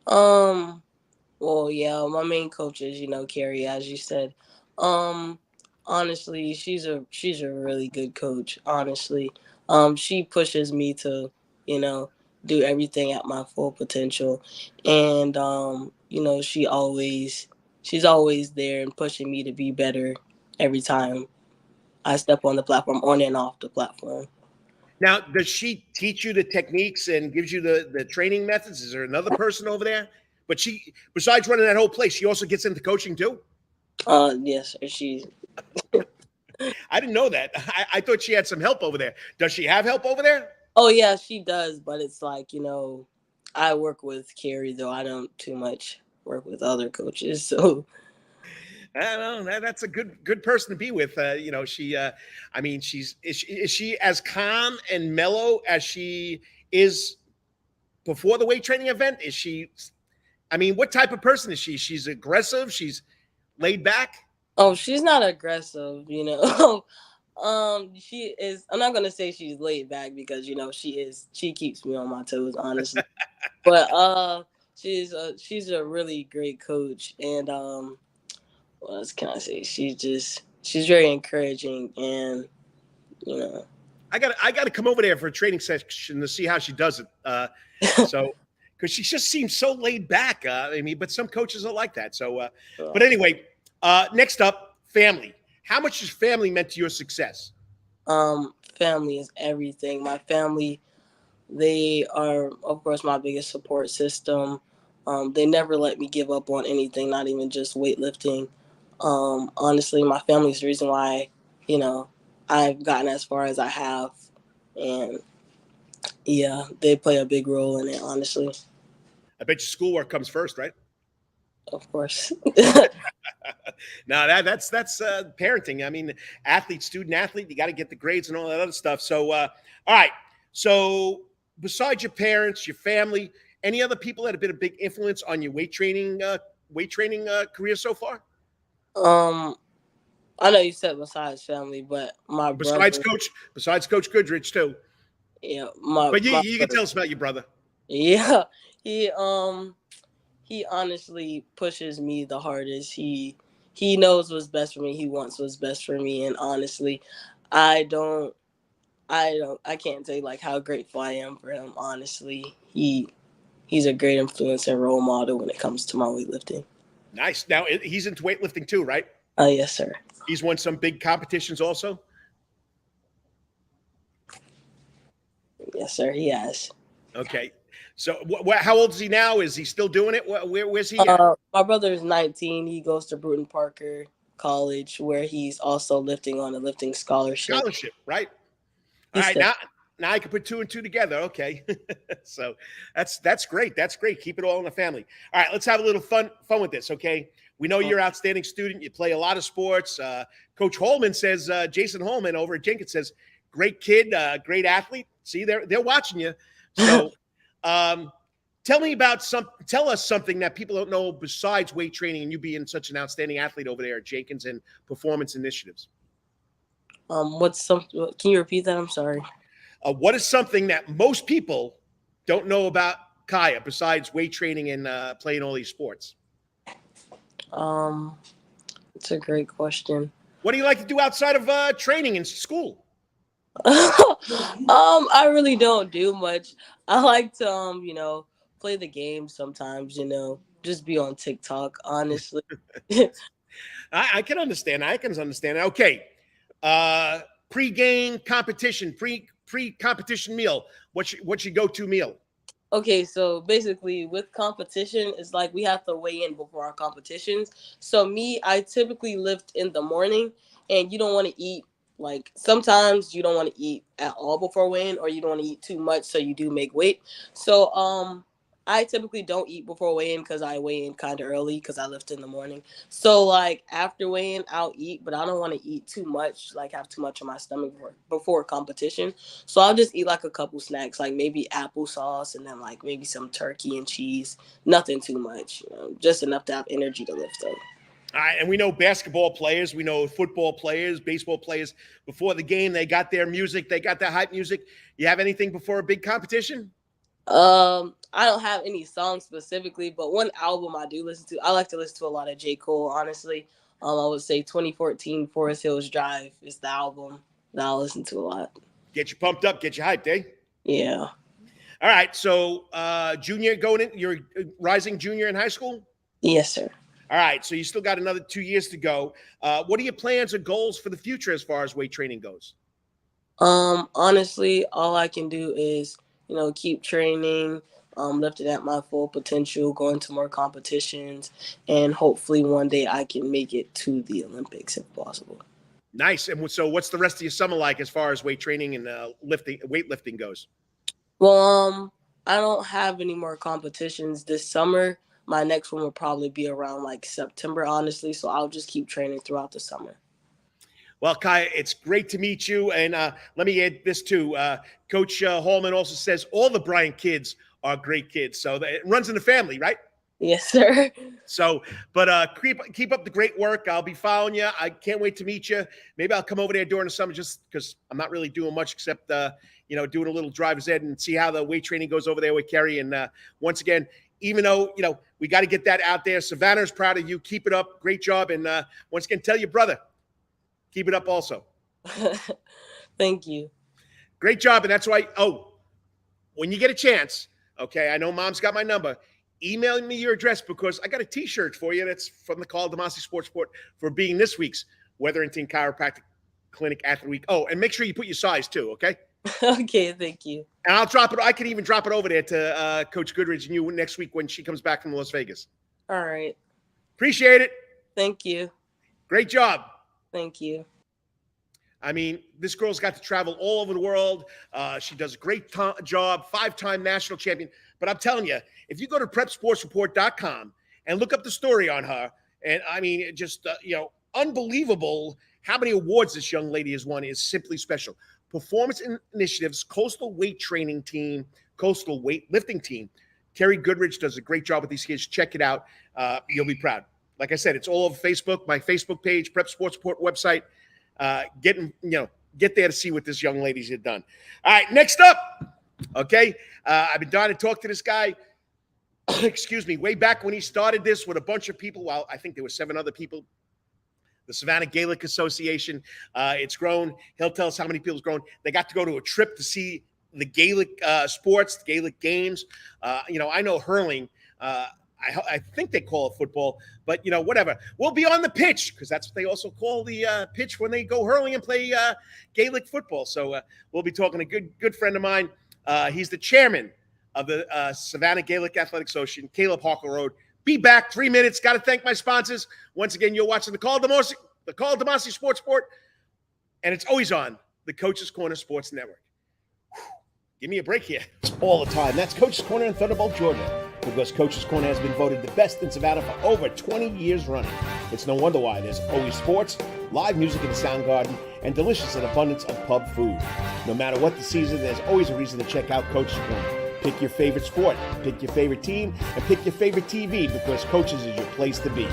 Well, yeah, my main coach is, Kyah, as you said. Honestly, she's a really good coach, honestly. She pushes me to, do everything at my full potential. And she's always there and pushing me to be better every time I step on the platform, on and off the platform. Now, does she teach you the techniques and gives you the training methods? Is there another person over there? But she, besides running that whole place, she also gets into coaching too? Yes, she. I didn't know that. I thought she had some help over there. Does she have help over there? Oh, yeah, she does. But it's like, I work with Kyah, though. I don't too much work with other coaches. So I don't know. That's a good person to be with. She, I mean, is she as calm and mellow as she is before the weight training event? Is she, I mean, what type of person is she? She's aggressive. She's laid back. Oh, she's not aggressive, she is. I'm not gonna say she's laid back because she keeps me on my toes, honestly. But she's a really great coach, and what else can I say? She's very encouraging, and I gotta come over there for a training session to see how she does it. So because she just seems so laid back. But some coaches are like that. So, but anyway, next up, family. How much has family meant to your success? Family is everything. My family, they are, of course, my biggest support system. They never let me give up on anything, not even just weightlifting. Honestly, my family is the reason why, I've gotten as far as I have. And yeah, they play a big role in it, honestly. I bet your schoolwork comes first, right? Of course. No, that's parenting. I mean, student athlete, you got to get the grades and all that other stuff. So, all right. So besides your parents, your family, any other people that have been a big influence on your weight training career so far? I know you said besides family, but my besides brother, Coach Goodrich too. Yeah, but you can tell us about your brother. Yeah, he honestly pushes me the hardest. He knows what's best for me. He wants what's best for me, and honestly, I can't say like how grateful I am for him. Honestly, he's a great influence and role model when it comes to my weightlifting. Nice. Now he's into weightlifting too, right? Yes, sir. He's won some big competitions also. Yes, sir. He has. Okay. So how old is he now? Is he still doing it? Where's he at? My brother is 19. He goes to Bruton Parker College, where he's also lifting on a lifting scholarship. Scholarship, right? All right, now I can put 2 and 2 together. Okay. So that's great. That's great. Keep it all in the family. All right, let's have a little fun with this, okay? We know you're an outstanding student. You play a lot of sports. Coach Holman says, Jason Holman over at Jenkins says, great kid, great athlete. See, they're watching you. So tell us something that people don't know besides weight training and you being such an outstanding athlete over there at Jenkins and performance initiatives. Can you repeat that? I'm sorry. What is something that most people don't know about Kyah besides weight training and playing all these sports? It's a great question. What do you like to do outside of training in school? I really don't do much. I like to play the game sometimes, just be on TikTok, honestly. I can understand. I can understand. Okay. Pre-game competition, pre-competition meal. What's your go-to meal? Okay, so basically with competition, it's like we have to weigh in before our competitions. So I typically lift in the morning, and you don't want to eat, like sometimes you don't want to eat at all before weighing, or you don't want to eat too much, so you do make weight. So I typically don't eat before weighing because I weigh in kind of early because I lift in the morning. So like after weighing, I'll eat, but I don't want to eat too much, like have too much in my stomach before competition. So I'll just eat like a couple snacks, like maybe applesauce and then like maybe some turkey and cheese. Nothing too much, just enough to have energy to lift up. All right, and we know basketball players, we know football players, baseball players. Before the game, they got their music, they got their hype music. You have anything before a big competition? I don't have any songs specifically, but one album I do listen to. I like to listen to a lot of J. Cole, honestly. I would say 2014 Forest Hills Drive is the album that I listen to a lot. Get you pumped up, get you hyped, eh? Yeah. All right, so junior going in, you're rising junior in high school? Yes, sir. All right, so you still got another 2 years to go. What are your plans or goals for the future as far as weight training goes? Honestly, all I can do is, keep training, lifting at my full potential, going to more competitions, and hopefully one day I can make it to the Olympics if possible. Nice. And so what's the rest of your summer like as far as weight training and weightlifting goes? Well, I don't have any more competitions this summer. My next one will probably be around like September, honestly. So I'll just keep training throughout the summer. Well, Kyah, it's great to meet you. And let me add this too. Coach Hallman also says all the Bryant kids are great kids. So it runs in the family, right? Yes, sir. So, but keep up the great work. I'll be following you. I can't wait to meet you. Maybe I'll come over there during the summer just because I'm not really doing much except, doing a little driver's ed and see how the weight training goes over there with Kerry. And once again, even though, we got to get that out there. Savannah's proud of you. Keep it up. Great job. And once again, tell your brother, keep it up also. Thank you. Great job. And that's why, when you get a chance, okay, I know Mom's got my number. Email me your address because I got a T-shirt for you that's from the Karl DeMasi Sports Report for being this week's Wetherington Chiropractic Clinic Athlete of the Week. Oh, and make sure you put your size too, okay? Okay, thank you. And I'll drop it. I can even drop it over there to Coach Goodrich and you next week when she comes back from Las Vegas. All right. Appreciate it. Thank you. Great job. Thank you. I mean, this girl's got to travel all over the world. She does a great job, 5-time national champion. But I'm telling you, if you go to prepsportsreport.com and look up the story on her, and I mean, just, unbelievable how many awards this young lady has won is simply special. Performance Initiatives, Coastal Weight Training Team, Coastal Weight Lifting Team. Kerry Goodrich does a great job with these kids. Check it out. You'll be proud. Like I said, it's all over Facebook, my Facebook page, Prep Sports Report website. Get there to see what this young lady's had done. All right, next up, okay, I've been dying to talk to this guy, excuse me, way back when he started this with a bunch of people. Well, I think there were 7 other people. The Savannah Gaelic Association, it's grown. He'll tell us how many people it's grown. They got to go to a trip to see the Gaelic sports, the Gaelic games. I know hurling, I think they call it football, but, whatever. We'll be on the pitch because that's what they also call the pitch when they go hurling and play Gaelic football. So we'll be talking to a good friend of mine. He's the chairman of the Savannah Gaelic Athletic Association, Caleb Harker Road. Be back 3 minutes. Got to thank my sponsors. Once again, you're watching the Karl DeMasi Sports Report, and it's always on the Coach's Corner Sports Network. Whew. Give me a break here. It's all the time. That's Coach's Corner in Thunderbolt, Georgia, because Coach's Corner has been voted the best in Savannah for over 20 years running. It's no wonder why. There's always sports, live music in the sound garden, and delicious and abundance of pub food. No matter what the season, there's always a reason to check out Coach's Corner. Pick your favorite sport, pick your favorite team, and pick your favorite TV because Coach's is your place to be.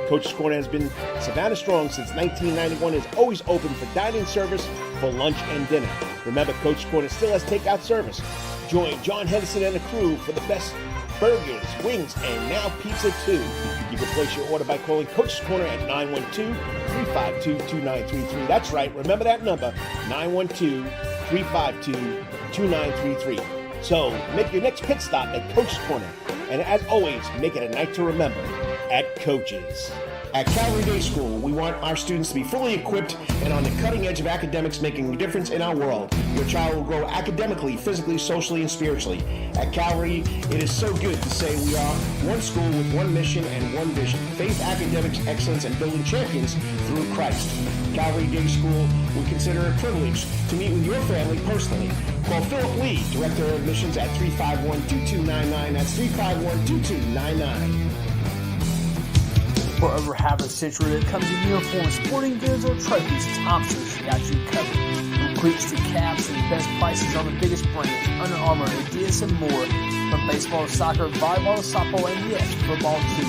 Coach's Corner has been Savannah strong since 1991 and is always open for dining service for lunch and dinner. Remember, Coach's Corner still has takeout service. Join John Henderson and the crew for the best burgers, wings, and now pizza too. You can place your order by calling Coach's Corner at 912-352-2933. That's right, remember that number, 912-352-2933. So make your next pit stop at Coach's Corner. And as always, make it a night to remember at Coach's. At Calvary Day School, we want our students to be fully equipped and on the cutting edge of academics, making a difference in our world. Your child will grow academically, physically, socially, and spiritually. At Calvary, it is so good to say we are one school with one mission and one vision: faith, academics, excellence, and building champions through Christ. Calvary Day School, we consider it a privilege to meet with your family personally. Call Philip Lee, Director of Admissions, at 351-2299. That's 351-2299. For over half a century, it comes in uniforms, sporting goods, or trophies. Thompson's got you covered. From cleats to caps and the best prices on the biggest brands: Under Armour, Adidas, and more. From baseball to soccer, volleyball to softball, and yes, football too.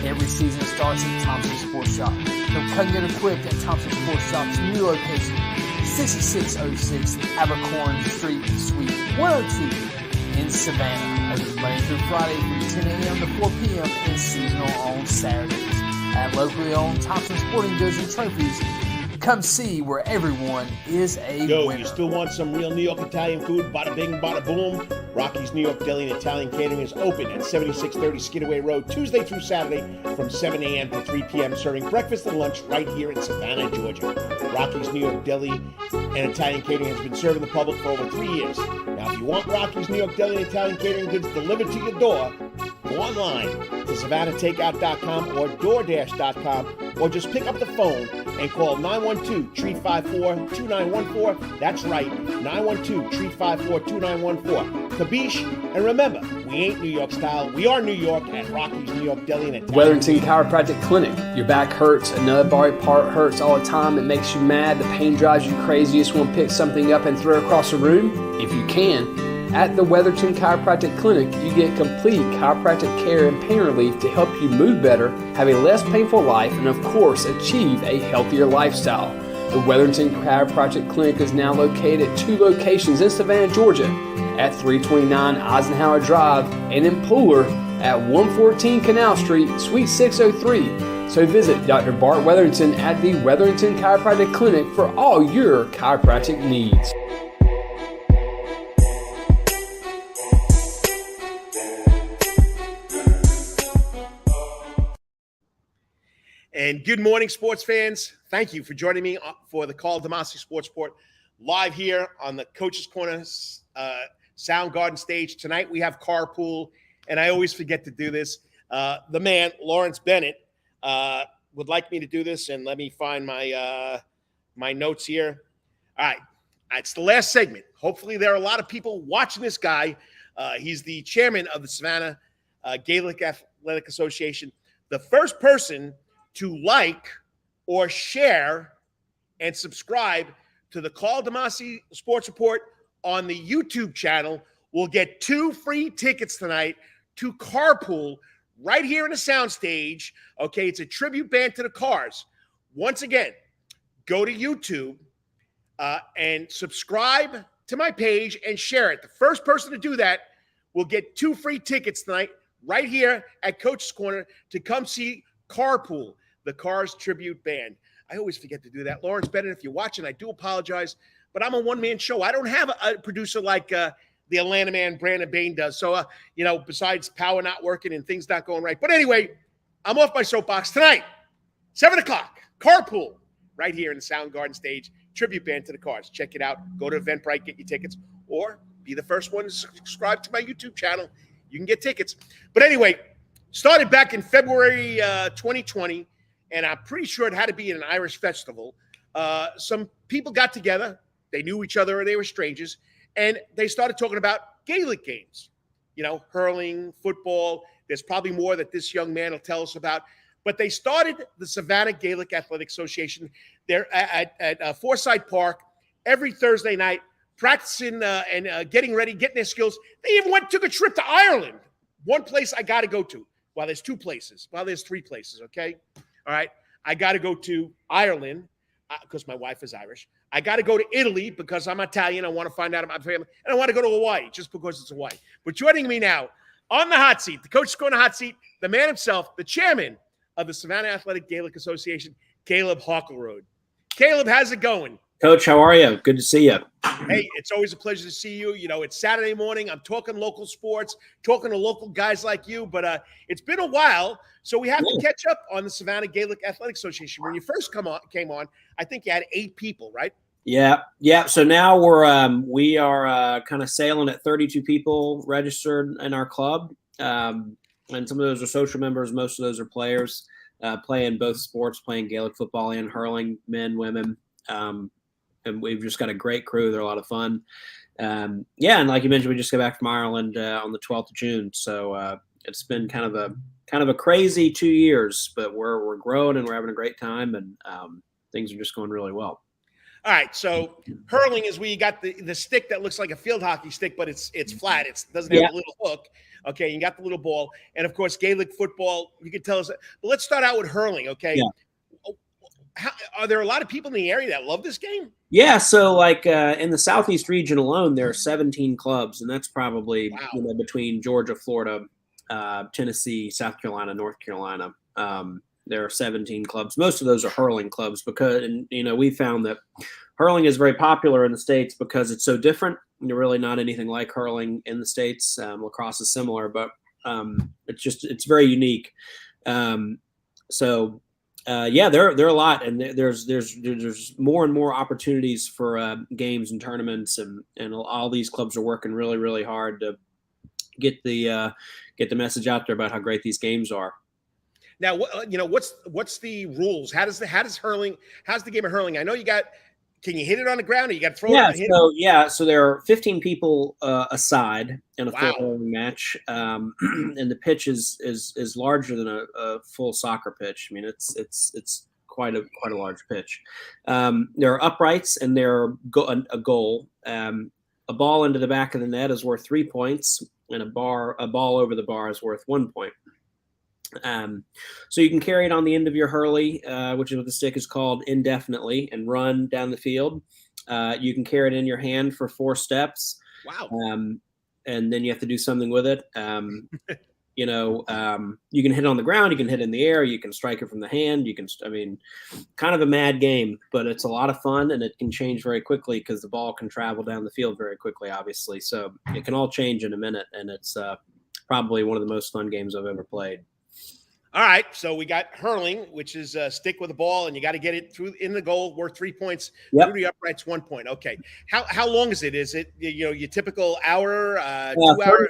Every season starts at Thompson Sports Shop. From come get equipped at Thompson Sports Shop's new location, 6606 Abercorn Street, Suite 102 in Savannah. Open Monday through Friday from 10 a.m. to 4 p.m. and seasonal on Saturdays. At locally owned Thompson Sporting Goods and Trophies, come see where everyone is a winner. You still want some real New York Italian food? Bada bing, bada boom. Rocky's New York Deli and Italian Catering is open at 7630 Skidaway Road, Tuesday through Saturday from 7 a.m. to 3 p.m., serving breakfast and lunch right here in Savannah, Georgia. Rocky's New York Deli and Italian Catering has been serving the public for over 3 years. Now, if you want Rocky's New York Deli and Italian Catering goods delivered to your door, go online to SavannahTakeout.com or DoorDash.com, or just pick up the phone and call 912-354-2914. That's right, 912-354-2914. Kabish, and remember, we ain't New York style. We are New York at Rocky's New York Deli and Italian. Weatherington Chiropractic Clinic. Your back hurts, another body part hurts all the time. It makes you mad. The pain drives you crazy. You just want to pick something up and throw it across the room? If you can. At the Weatherton Chiropractic Clinic, you get complete chiropractic care and pain relief to help you move better, have a less painful life, and of course, achieve a healthier lifestyle. The Weatherton Chiropractic Clinic is now located at 2 locations in Savannah, Georgia, at 329 Eisenhower Drive and in Pooler at 114 Canal Street, Suite 603. So visit Dr. Bart Weatherington at the Weatherington Chiropractic Clinic for all your chiropractic needs. And good morning, sports fans. Thank you for joining me for the Karl DeMasi Sports Report live here on the Coach's Corner Soundgarden stage. Tonight we have Carpool, and I always forget to do this. The man, Lawrence Bennett, would like me to do this, and let me find my my notes here. All right. It's the last segment. Hopefully there are a lot of people watching this guy. He's the chairman of the Savannah Gaelic Athletic Association. The first person to like or share and subscribe to the Karl DeMasi Sports Report on the YouTube channel will get 2 free tickets tonight to Carpool right here in the soundstage. Okay, it's a tribute band to the Cars. Once again, go to YouTube and subscribe to my page and share it. The first person to do that will get 2 free tickets tonight right here at Coach's Corner to come see Carpool, the Cars tribute band. I always forget to do that. Lawrence Bennett, if you're watching, I do apologize, but I'm a one-man show. I don't have a producer like the Atlanta man, Brandon Bain, does. So, besides power not working and things not going right. But anyway, I'm off my soapbox tonight, 7 o'clock, Carpool, right here in the Soundgarden stage, tribute band to the Cars. Check it out. Go to Eventbrite, get your tickets, or be the first one to subscribe to my YouTube channel. You can get tickets. But anyway, started back in February 2020, and I'm pretty sure it had to be an Irish festival. Some people got together. They knew each other or they were strangers, and they started talking about Gaelic games, hurling, football. There's probably more that this young man will tell us about. But they started the Savannah Gaelic Athletic Association. They're at Forsyth Park every Thursday night, practicing and getting ready, getting their skills. They even took a trip to Ireland. One place I got to go to. Well, there's 2 places. Well, there's 3 places, okay? All right. I got to go to Ireland because my wife is Irish. I got to go to Italy because I'm Italian. I want to find out about my family. And I want to go to Hawaii just because it's Hawaii. But joining me now On the hot seat, the coach is going on the hot seat, the man himself, the chairman of the Savannah Athletic Gaelic Association, Caleb Harkleroad. Caleb, how's it going? Coach, how are you? Good to see you. Hey, it's always a pleasure to see you. You know, it's Saturday morning. I'm talking local sports, talking to local guys like you, but it's been a while, so we have to catch up on the Savannah Gaelic Athletic Association. When you first came on, I think you had 8 people, right? Yeah. So now we are kind of sailing at 32 people registered in our club, and some of those are social members. Most of those are players playing both sports, playing Gaelic football and hurling, men, women, and we've just got a great crew. They're a lot of fun. And like you mentioned, we just got back from Ireland on the 12th of June, so it's been kind of a crazy 2 years, but we're growing and we're having a great time, and things are just going really well. All right, so hurling is where you got the stick that looks like a field hockey stick, but it's flat. It doesn't have a little hook. Okay, you got the little ball. And, of course, Gaelic football, you can tell us. But let's start out with hurling, okay? Yeah. Are there a lot of people in the area that love this game? Yeah, so like in the Southeast region alone, there are 17 clubs, and that's probably between Georgia, Florida, Tennessee, South Carolina, North Carolina. There are 17 clubs. Most of those are hurling clubs because, we found that hurling is very popular in the States because it's so different. You're really not anything like hurling in the States. Lacrosse is similar, but it's very unique. There are a lot, and there's more and more opportunities for games and tournaments, and all these clubs are working really, really hard to get the message out there about how great these games are. Now, what's the rules? How's the game of hurling? I know can you hit it on the ground, or you got to throw it? So there are 15 people aside in a full hurling match, and the pitch is larger than a full soccer pitch. I mean, it's quite a large pitch. There are uprights, and there are a goal. A ball into the back of the net is worth 3 points, and a ball over the bar is worth 1 point. So you can carry it on the end of your hurley, which is what the stick is called, indefinitely, and run down the field. You can carry it in your hand for 4 steps. Wow. And then you have to do something with it. You can hit it on the ground, you can hit it in the air, you can strike it from the hand. Kind of a mad game, but it's a lot of fun, and it can change very quickly because the ball can travel down the field very quickly, obviously. So it can all change in a minute, and it's probably one of the most fun games I've ever played. All right, so we got hurling, which is stick with the ball, and you got to get it through in the goal, worth 3 points. Yep. Through the uprights, 1 point. Okay, how long is it? Is it your typical hour, 2 hours?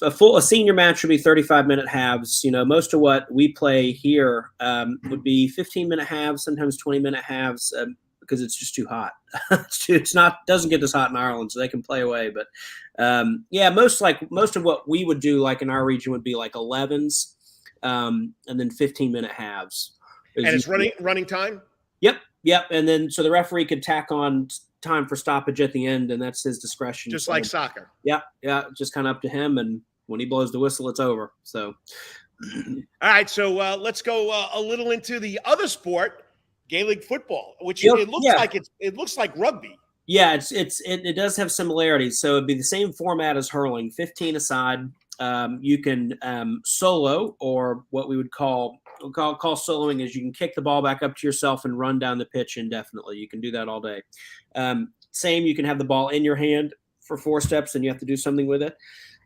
A senior match would be 35-minute halves. Most of what we play here would be 15-minute halves, sometimes 20-minute halves, because it's just too hot. Doesn't get this hot in Ireland, so they can play away. But most of what we would do, like in our region, would be like 11s. And then 15-minute halves. And it's running time? Yep. And then so the referee could tack on time for stoppage at the end, and that's his discretion. Just like soccer. Yeah. Just kind of up to him, and when he blows the whistle, it's over. So, all right. So let's go a little into the other sport, Gaelic football, which it looks like rugby. Yeah, it does have similarities. So it'd be the same format as hurling, 15 aside. You can solo, or what we would call soloing is you can kick the ball back up to yourself and run down the pitch indefinitely. You can do that all day. Same, you can have the ball in your hand for 4 steps, and you have to do something with it.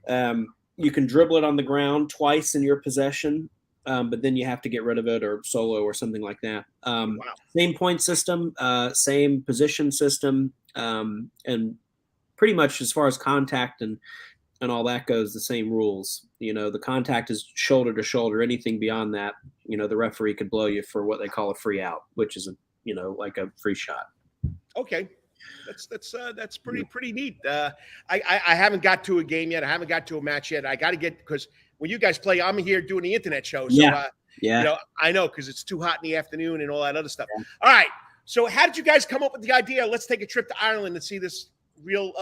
You can dribble it on the ground twice in your possession, but then you have to get rid of it or solo or something like that. Same point system, same position system, and pretty much as far as contact and all that goes, the same rules. The contact is shoulder to shoulder. Anything beyond that, the referee could blow you for what they call a free out, which is like a free shot. Okay, that's pretty neat. I haven't got to a game yet. I haven't got to a match yet. I got to get, because when you guys play, I'm here doing the internet show. So I know, because it's too hot in the afternoon and all that other stuff. Yeah. All right. So how did you guys come up with the idea? Let's take a trip to Ireland and see this real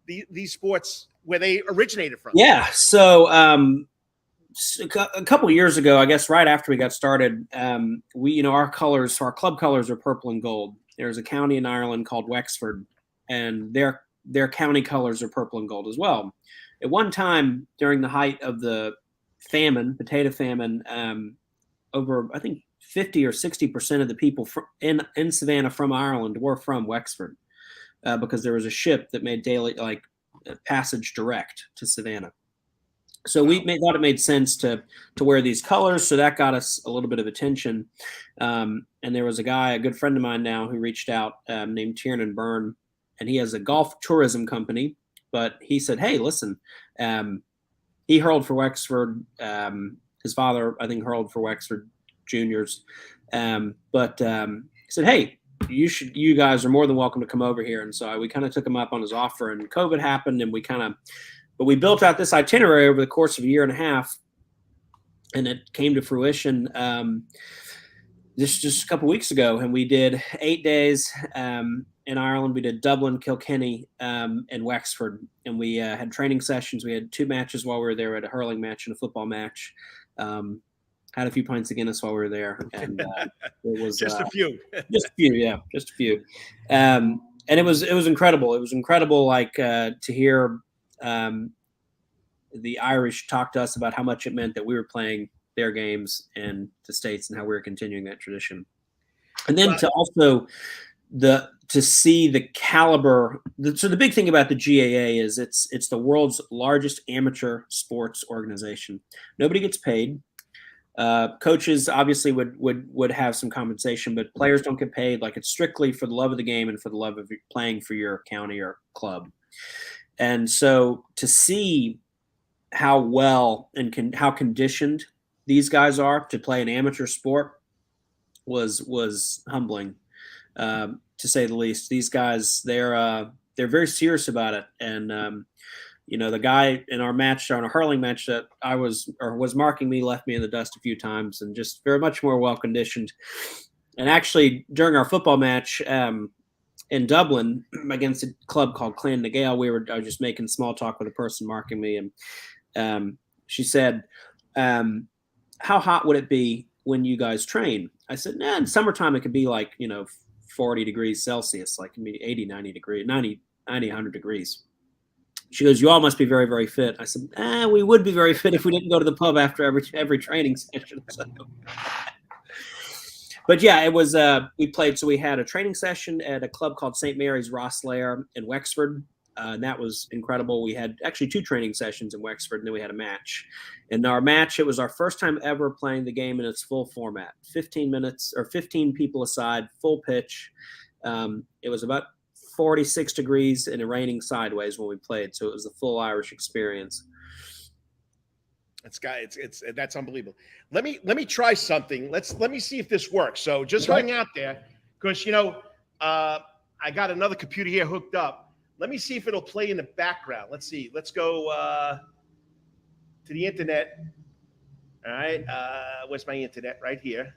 these sports where they originated from. Yeah. So a couple of years ago, I guess right after we got started, our club colors are purple and gold. There's a county in Ireland called Wexford, and their county colors are purple and gold as well. at one time during the height of the potato famine, over I think 50 or 60% of the people in Savannah from Ireland were from Wexford, because there was a ship that made daily passage direct to Savannah. So we thought it made sense to wear these colors. So that got us a little bit of attention. And there was a good friend of mine now, who reached out, named Tiernan Byrne, and he has a golf tourism company. But he said, "Hey, listen, he hurled for Wexford. His father, I think, hurled for Wexford juniors. But he said, hey, you guys are more than welcome to come over here." And so we kind of took him up on his offer, and COVID happened, and but we built out this itinerary over the course of a year and a half, and it came to fruition just a couple weeks ago. And we did 8 days in Ireland. We did Dublin, Kilkenny, and Wexford. And we had training sessions. We had 2 matches while we were there. We had a hurling match and a football match. Had a few pints of Guinness while we were there. And it was just a few. Just a few, yeah, just a few. And it was incredible. It was incredible, to hear the Irish talk to us about how much it meant that we were playing their games in the States and how we were continuing that tradition. And then to see the caliber. So the big thing about the GAA is it's the world's largest amateur sports organization. Nobody gets paid. Coaches obviously would have some compensation, but players don't get paid. Like, it's strictly for the love of the game and for the love of playing for your county or club. And so to see how well and how conditioned these guys are to play an amateur sport was humbling, to say the least. These guys, they're very serious about it. And the guy in our match, on a hurling match that was marking me, left me in the dust a few times, and just very much more well conditioned. And actually, during our football match in Dublin against a club called Clan na Gael, I was just making small talk with a person marking me, and she said, "How hot would it be when you guys train?" I said, "Nah, in summertime it could be 40 degrees Celsius, like it can be 80, 90 degrees, 90, 100 degrees." She goes, "You all must be very, very fit." I said, "We would be very fit if we didn't go to the pub after every training session." So. But yeah, it was, we played. So we had a training session at a club called St. Mary's Rosslare in Wexford. And that was incredible. We had actually 2 training sessions in Wexford, and then we had a match. In our match, it was our first time ever playing the game in its full format, 15 minutes or 15 people aside, full pitch. It was about 46 degrees and raining sideways when we played. So it was the full Irish experience. That's unbelievable. Let me try something. Let me see if this works. So just hang out there, because I got another computer here hooked up. Let me see if it'll play in the background. Let's see. Let's go to the internet. All right. Where's my internet? Right here.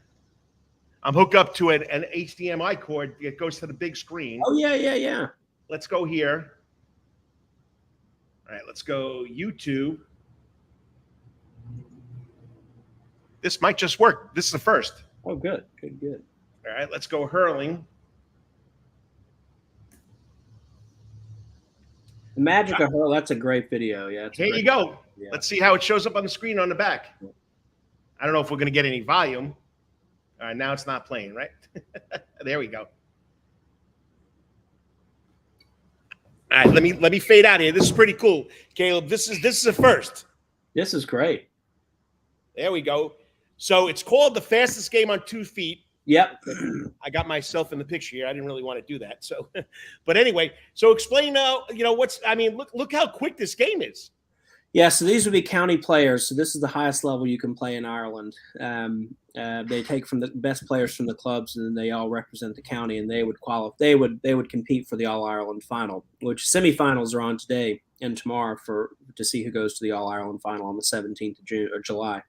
I'm hooked up to an HDMI cord. It goes to the big screen. Oh, yeah. Let's go here. All right. Let's go YouTube. This might just work. This is the first. Oh, good. All right. Let's go hurling. The magic of hurl. That's a great video. Yeah. Here you go. Yeah. Let's see how it shows up on the screen on the back. I don't know if we're going to get any volume. All right, now it's not playing, right? There we go. All right, let me fade out here. This is pretty cool, Caleb. This is a first. This is great. There we go. So it's called The Fastest Game on 2 Feet. Yep. I got myself in the picture here. I didn't really want to do that. So, but anyway, so explain look how quick this game is. Yeah, so these would be county players. So this is the highest level you can play in Ireland. They take from the best players from the clubs, and then they all represent the county, and they would qualify. They would compete for the All Ireland final, which semifinals are on today and tomorrow to see who goes to the All Ireland final on the 17th of July.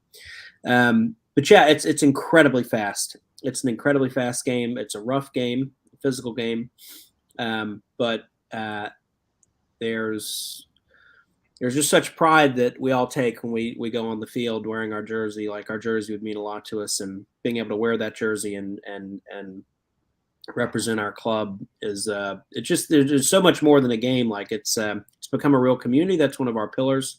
But yeah, it's incredibly fast. It's an incredibly fast game. It's a rough game, a physical game, but there's just such pride that we all take when we go on the field wearing our jersey. Like, our jersey would mean a lot to us, and being able to wear that jersey and represent our club is there's so much more than a game. Like, it's become a real community. That's one of our pillars.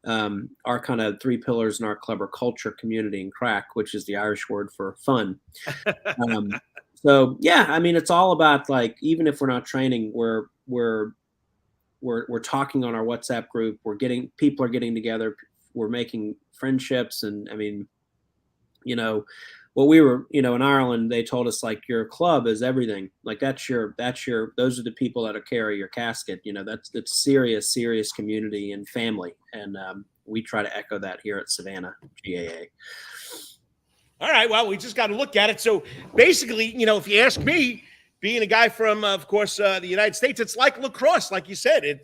Our kind of 3 pillars in our club are culture, community, and crack, which is the Irish word for fun. So yeah, I mean, it's all about, like, even if we're not training, we're talking on our WhatsApp group. People are getting together. We're making friendships. And I mean, what we were, in Ireland, they told us, like, your club is everything. Like, those are the people that'll carry your casket. That's serious community and family. And we try to echo that here at Savannah GAA. All right. Well, we just got to look at it. So basically, if you ask me, being a guy from, of course, the United States, it's like lacrosse, like you said.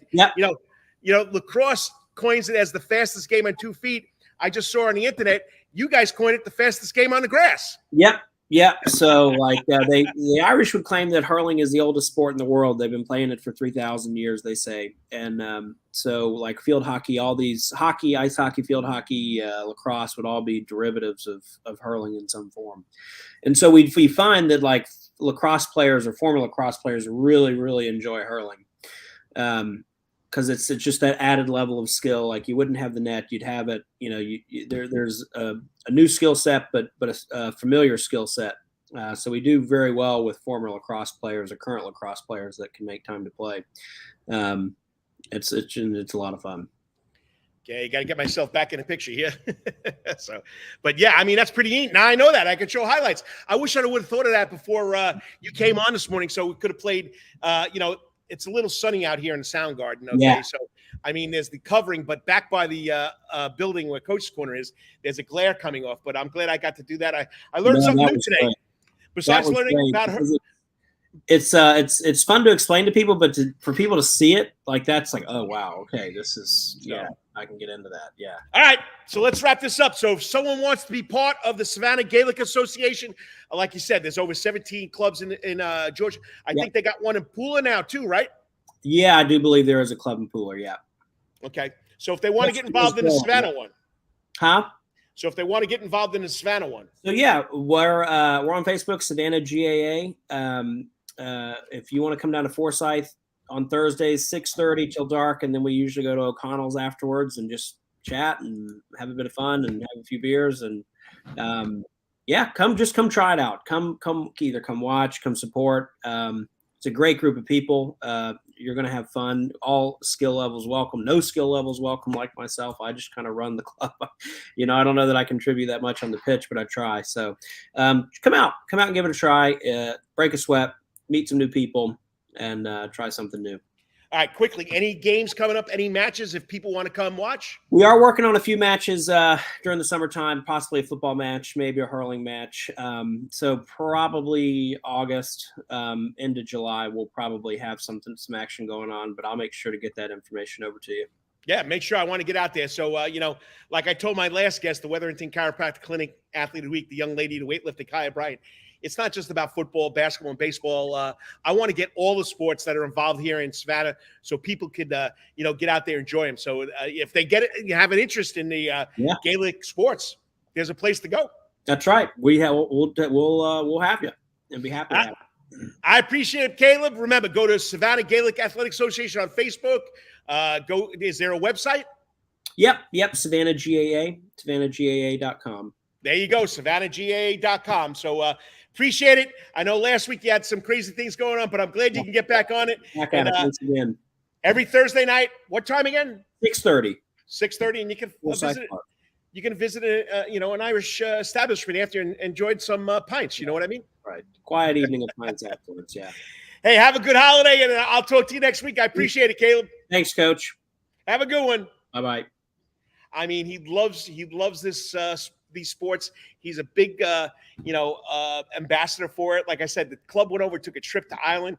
Lacrosse coins it as the fastest game on 2 feet. I just saw on the internet, you guys coined it the fastest game on the grass. Yep. Yeah. So, like, the Irish would claim that hurling is the oldest sport in the world. They've been playing it for 3,000 years, they say. And so, like, field hockey, all these hockey, ice hockey, field hockey, lacrosse would all be derivatives of hurling in some form. And so we find that, like, lacrosse players or former lacrosse players really, really enjoy hurling. Because it's just that added level of skill. Like, you wouldn't have the net, you'd have it. There's a new skill set, but a familiar skill set. So we do very well with former lacrosse players or current lacrosse players that can make time to play. It's a lot of fun. Okay, got to get myself back in the picture here. But yeah, I mean, that's pretty neat. Now I know that I can show highlights. I wish I would have thought of that before you came on this morning, so we could have played. It's a little sunny out here in the Sound Garden. Okay, yeah. So I mean, there's the covering, but back by the building where Coach's Corner is, there's a glare coming off. But I'm glad I got to do that. I learned something new today. Great. Besides learning about her. It's fun to explain to people, but for people to see it, like, that's like, oh wow, okay, this is I can get into that. Yeah. All right, so let's wrap this up. So if someone wants to be part of the Savannah Gaelic Association, like you said, there's over 17 clubs in Georgia. I think they got one in Pooler now too, right? Yeah, I do believe there is a club in Pooler. Yeah. Okay, so if they want to get involved in the Savannah one, So if they want to get involved in the Savannah one, so yeah, we're on Facebook, Savannah GAA. If you want to come down to Forsyth on Thursdays, 6:30 till dark, and then we usually go to O'Connell's afterwards and just chat and have a bit of fun and have a few beers. And come try it out. Come either come watch, come support. It's a great group of people. You're going to have fun. All skill levels welcome. No skill levels welcome, like myself. I just kind of run the club. I don't know that I contribute that much on the pitch, but I try. So come out and give it a try. Break a sweat, meet some new people, and try something new. All right, quickly, any games coming up, any matches if people want to come watch? We are working on a few matches during the summertime, possibly a football match, maybe a hurling match. So probably August into July, we'll probably have some action going on, but I'll make sure to get that information over to you. Yeah, make sure. I want to get out there. So, like I told my last guest, the Wetherington Chiropractic Clinic Athlete of the Week, the young lady, the weightlifter, Kyah Bryant, it's not just about football, basketball, and baseball. I want to get all the sports that are involved here in Savannah so people could, get out there and enjoy them. So if they get it, you have an interest in the Gaelic sports, there's a place to go. That's right. We'll have you and be happy to have you. I appreciate it, Caleb. Remember, go to Savannah Gaelic Athletic Association on Facebook. Is there a website? Yep. Savannah GAA, SavannahGAA.com. There you go, SavannahGAA.com. So appreciate it. I know last week you had some crazy things going on, but I'm glad you can get back on it. Thanks again. Every Thursday night, what time again? 6:30. 6:30, and you can visit an Irish establishment after and enjoyed some pints. You know what I mean? Right. Quiet evening of pints afterwards. Yeah. Hey, have a good holiday, and I'll talk to you next week. I appreciate it, Caleb. Thanks, Coach. Have a good one. Bye-bye. I mean, he loves these sports. He's a big, ambassador for it. Like I said, the club went over, took a trip to Ireland.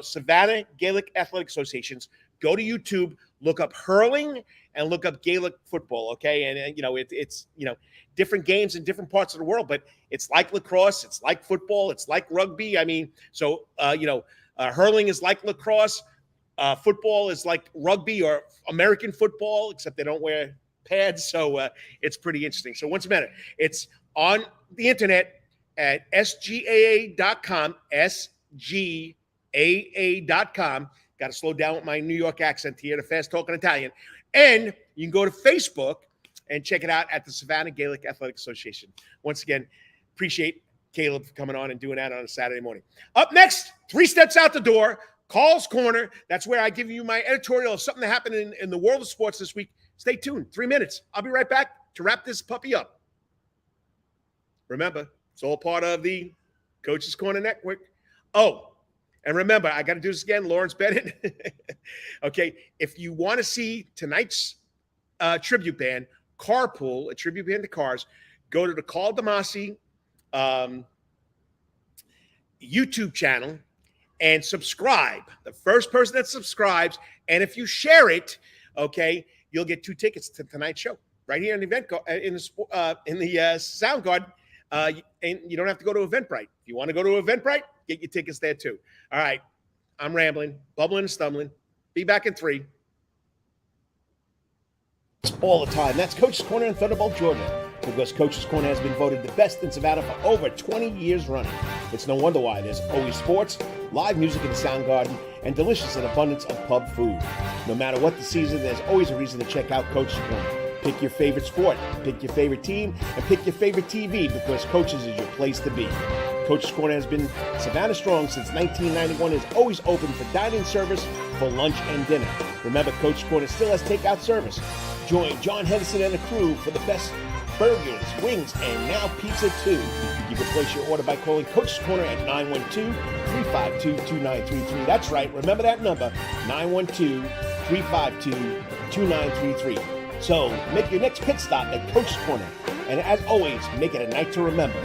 Savannah Gaelic Athletic Associations. Go to YouTube, look up hurling, and look up Gaelic football. Okay, and it's different games in different parts of the world, but it's like lacrosse, it's like football, it's like rugby. I mean, so hurling is like lacrosse. Football is like rugby or American football, except they don't wear pads. So it's pretty interesting. So once a minute, it's on the internet at sgaa.com, sgaa.com. Got to slow down with my New York accent here, the fast talking Italian. And you can go to Facebook and check it out at the Savannah Gaelic Athletic Association. Once again, appreciate Caleb for coming on and doing that on a Saturday morning. Up next, 3 steps out the door, Karl's Corner. That's where I give you my editorial of something that happened in the world of sports this week. Stay tuned. 3 minutes. I'll be right back to wrap this puppy up. Remember, it's all part of the Coach's Corner Network. Oh, and remember, I got to do this again, Lawrence Bennett. Okay, if you want to see tonight's tribute band, Carpool, a tribute band to Cars, go to the Karl DeMasi YouTube channel and subscribe. The first person that subscribes, and if you share it, okay, you'll get 2 tickets to tonight's show right here in the event in the Sound Garden. And you don't have to go to Eventbrite. If you want to go to Eventbrite, get your tickets there too. All right, I'm rambling, bubbling and stumbling. Be back in 3. All the time. That's Coach's Corner in Thunderbolt, Georgia, because Coach's Corner has been voted the best in Savannah for over 20 years running. It's no wonder why. There's always sports, live music in the Sound Garden, and delicious and abundance of pub food. No matter what the season, there's always a reason to check out Coach's Corner. Pick your favorite sport, pick your favorite team, and pick your favorite TV, because Coach's is your place to be. Coach's Corner has been Savannah strong since 1991 and is always open for dining service for lunch and dinner. Remember, Coach's Corner still has takeout service. Join John Henderson and the crew for the best burgers, wings, and now pizza too. You can place your order by calling Coach's Corner at 912-352-2933. That's right, remember that number, 912-352-2933. So make your next pit stop at Coach's Corner. And as always, make it a night to remember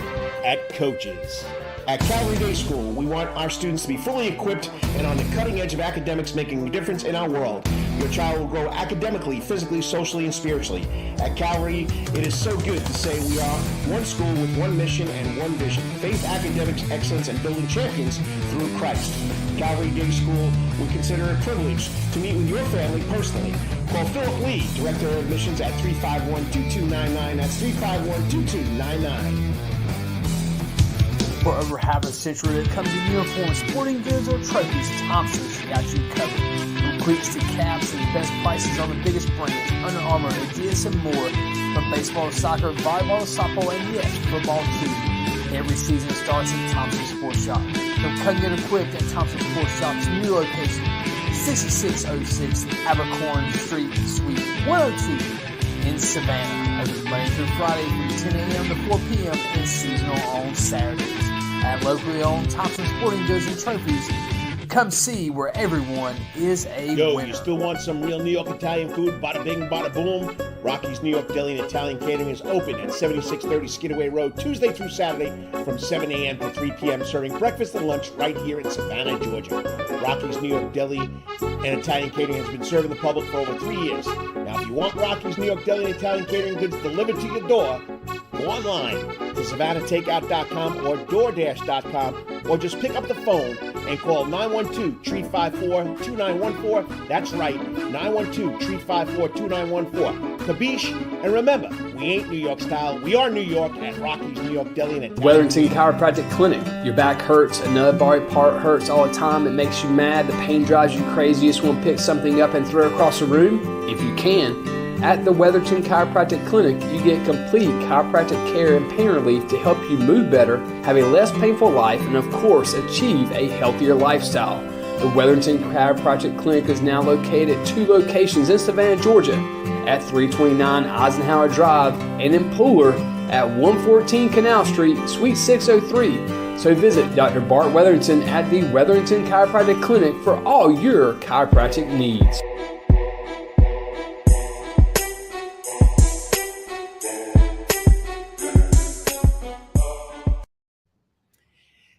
at Coach's. At Calvary Day School, we want our students to be fully equipped and on the cutting edge of academics, making a difference in our world. Your child will grow academically, physically, socially, and spiritually. At Calvary, it is so good to say we are one school with one mission and one vision: faith, academics, excellence, and building champions through Christ. Calvary Day School, we consider it a privilege to meet with your family personally. Call Philip Lee, Director of Admissions, at 351-2299. That's 351-2299. For over half a century, when it comes to uniforms, sporting goods, or trophies, Thompson's got you covered. From cleats to caps and the best prices on the biggest brands, Under Armour, Adidas, and more. From baseball to soccer, volleyball to softball, and yes, football too. Every season starts at Thompson Sports Shop. From cutting and equipped at Thompson Sports Shop's new location, 6606 Abercorn Street, Suite 102 in Savannah. Open Monday through Friday from 10 a.m. to 4 p.m. and seasonal on Saturdays. At locally owned Thompson Sporting Goods and Trophies, come see where everyone is a winner. You still want some real New York Italian food? Bada bing, bada boom. Rocky's New York Deli and Italian Catering is open at 7630 Skidaway Road, Tuesday through Saturday from 7 a.m. to 3 p.m., serving breakfast and lunch right here in Savannah, Georgia. Rocky's New York Deli and Italian Catering has been serving the public for over 3 years. Now, if you want Rocky's New York Deli and Italian Catering goods delivered to your door, go online to SavannahTakeout.com or DoorDash.com, or just pick up the phone and call 912-354-2914. That's right, 912-354-2914. Kabish, and remember, we ain't New York style. We are New York at Rocky's New York Deli and Italian. Wetherington Chiropractic Clinic. Your back hurts, another body part hurts all the time. It makes you mad. The pain drives you crazy. You just want to pick something up and throw it across the room? If you can, at the Wetherington Chiropractic Clinic, you get complete chiropractic care and pain relief to help you move better, have a less painful life, and of course, achieve a healthier lifestyle. The Wetherington Chiropractic Clinic is now located at 2 locations in Savannah, Georgia, at 329 Eisenhower Drive and in Pooler at 114 Canal Street, Suite 603. So visit Dr. Bart Wetherington at the Wetherington Chiropractic Clinic for all your chiropractic needs.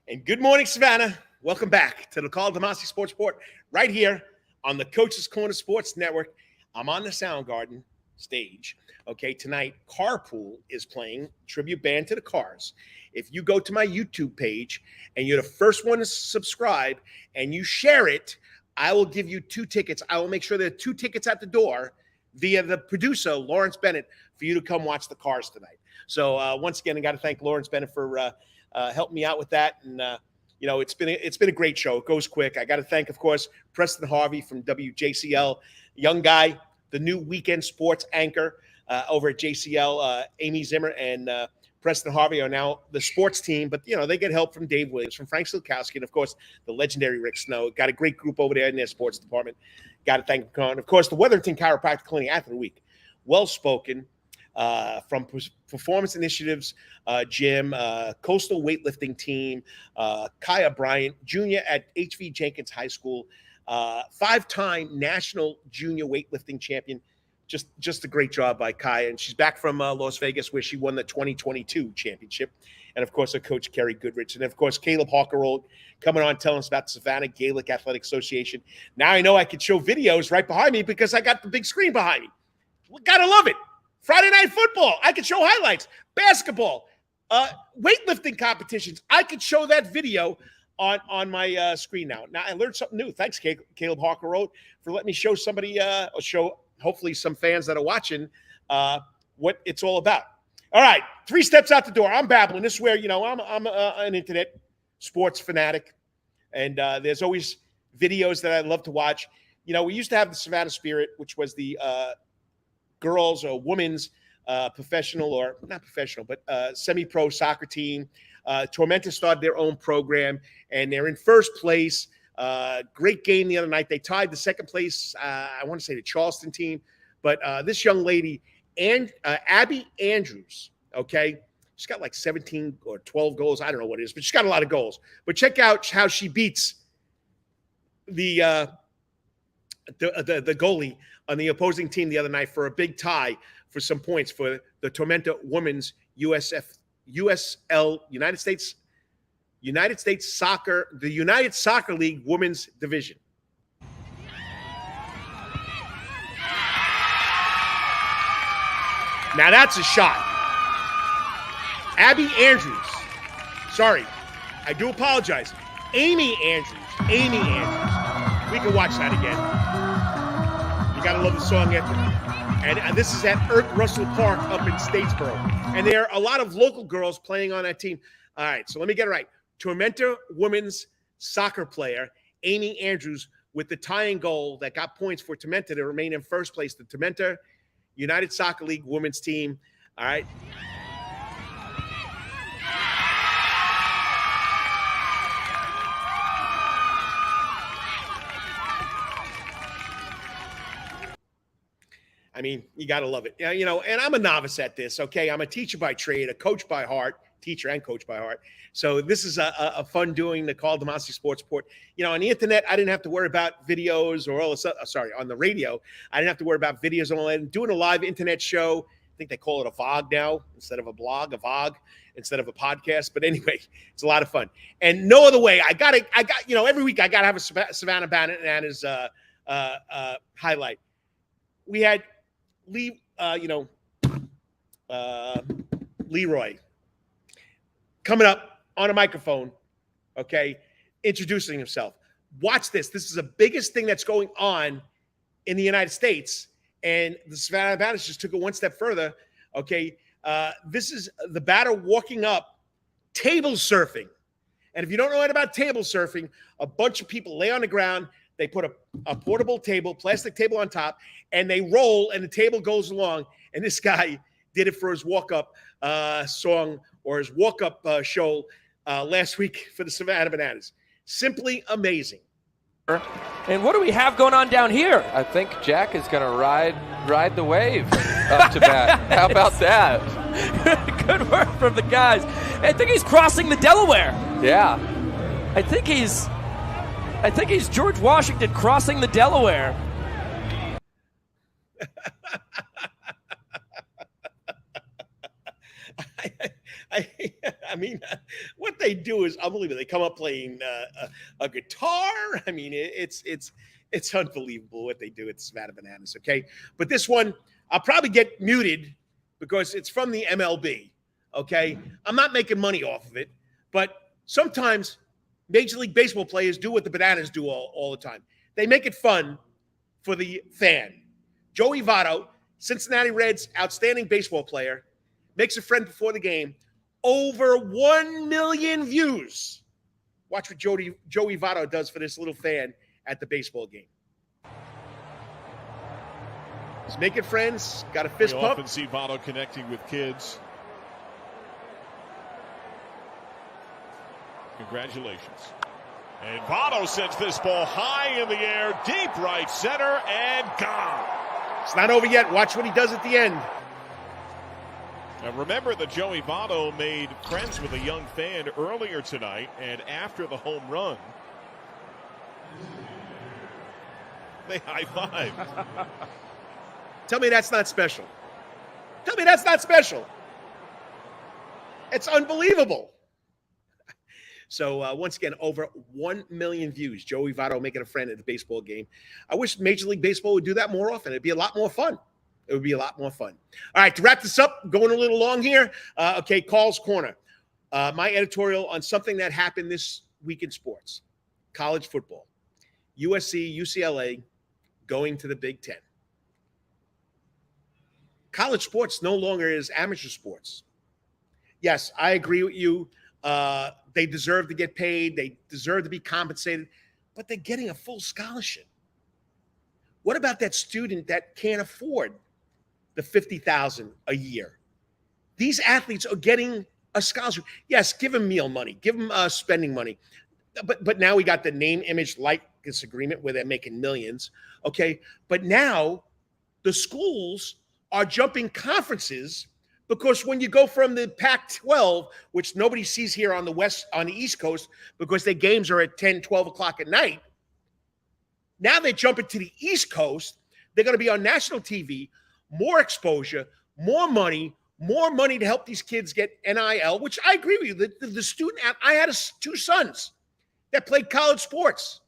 And good morning, Savannah. Welcome back to the Karl DeMasi Sports Report right here on the Coach's Corner Sports Network. I'm on the Sound Garden stage. Okay, tonight, Carpool is playing tribute band to the Cars. If you go to my YouTube page and you're the first one to subscribe and you share it, I will give you 2 tickets. I will make sure there are 2 tickets at the door via the producer, Lawrence Bennett, for you to come watch the Cars tonight. So once again, I got to thank Lawrence Bennett for helping me out with that. And it's been a great show. It goes quick. I got to thank, of course, Preston Harvey from WJCL, young guy, the new weekend sports anchor over at JCL. Amy Zimmer and Preston Harvey are now the sports team, but they get help from Dave Williams, from Frank Silkowski, and of course the legendary Rick Snow. Got a great group over there in their sports department. Got to thank them. And of course, the Weatherton Chiropractic Clinic Athlete of the Week, well spoken from Performance Initiatives Gym, Coastal Weightlifting Team, Kyah Bryant, junior at H.V. Jenkins High School, 5-time national junior weightlifting champion. Just a great job by Kyah. And she's back from Las Vegas, where she won the 2022 championship. And, of course, her coach, Kerry Goodrich. And, of course, Caleb Harker coming on, telling us about the Savannah Gaelic Athletic Association. Now I know I could show videos right behind me because I got the big screen behind me. Gotta love it. Friday night football, I could show highlights. Basketball, weightlifting competitions, I could show that video on my screen now. Now, I learned something new. Thanks, Caleb Harker for letting me show somebody, hopefully some fans that are watching what it's all about. All right, 3 steps out the door. I'm babbling. This is where, I'm an internet sports fanatic, and there's always videos that I love to watch. We used to have the Savannah Spirit, which was the girls or women's professional, or not professional, but semi-pro soccer team. Tormenta started their own program, and they're in first place. Great game the other night. They tied the second place, I want to say the Charleston team. But this young lady, Abby Andrews, okay, she's got like 17 or 12 goals. I don't know what it is, but she's got a lot of goals. But check out how she beats the goalie on the opposing team the other night for a big tie for some points for the Tormenta Women's USL United States Soccer, the United Soccer League Women's Division. Now that's a shot. Abby Andrews. Sorry, I do apologize. Amy Andrews. We can watch that again. You got to love the song anthem. And this is at Irk Russell Park up in Statesboro. And there are a lot of local girls playing on that team. All right, so let me get it right. Tormenta women's soccer player, Amy Andrews, with the tying goal that got points for Tormenta to remain in first place. The Tormenta United Soccer League women's team. All right. I mean, you got to love it. And I'm a novice at this, okay? I'm a teacher by trade, a coach by heart, teacher and coach by heart. So this is a fun doing the Karl DeMasi Sports Report. On the internet, I didn't have to worry about videos or all this. On the radio, I didn't have to worry about videos and all that. And doing a live internet show, I think they call it a VOG now instead of a blog, a VOG instead of a podcast. But anyway, it's a lot of fun. And no other way. I got every week I got to have a Savannah Bananas highlight. We had Leroy coming up on a microphone, okay, introducing himself. Watch this. This is the biggest thing that's going on in the United States, and the Savannah Bananas just took it one step further, okay? This is the batter walking up, table surfing. And if you don't know anything about table surfing, a bunch of people lay on the ground, they put a portable table, plastic table on top, and they roll, and the table goes along. And this guy did it for his walk-up song or his walk-up show last week for the Savannah Bananas. Simply amazing. And what do we have going on down here? I think Jack is going to ride the wave up to bat. How about that? Good work from the guys. I think he's crossing the Delaware. Yeah. I think he's George Washington crossing the Delaware. I mean, what they do is unbelievable. They come up playing a guitar. I mean, it's unbelievable what they do at the Savannah Bananas. Okay, but this one I'll probably get muted because it's from the MLB. Okay, I'm not making money off of it, but sometimes Major League Baseball players do what the Bananas do all the time. They make it fun for the fan. Joey Votto, Cincinnati Reds, outstanding baseball player, makes a friend before the game. Over 1 million views. Watch what Joey Votto does for this little fan at the baseball game. He's making friends, got a fist We pump. often see Votto connecting with kids. Congratulations. And Votto sends this ball high in the air, deep right center, and gone. It's not over yet. Watch what he does at the end. Now remember that Joey Votto made friends with a young fan earlier tonight, and after the home run, they high-fived. Tell me that's not special. Tell me that's not special. It's unbelievable. So once again, over 1 million views. Joey Votto making a friend at the baseball game. I wish Major League Baseball would do that more often. It'd be a lot more fun. It would be a lot more fun. All right, to wrap this up, going a little long here. Okay, Karl's Corner. My editorial on something that happened this week in sports. College football. USC, UCLA going to the Big Ten. College sports no longer is amateur sports. Yes, I agree with you. They deserve to get paid. They deserve to be compensated, but they're getting a full scholarship. What about that student that can't afford the $50,000 a year? These athletes are getting a scholarship. Yes, give them meal money, give them spending money, but now we got the name, image, likeness agreement where they're making millions. Okay, but now the schools are jumping conferences. Because when you go from the Pac-12, which nobody sees here on the East Coast, because their games are at 10, 12 o'clock at night, now they jump into the East Coast. They're going to be on national TV, more exposure, more money to help these kids get NIL, which I agree with you. The student, I had two sons that played college sports.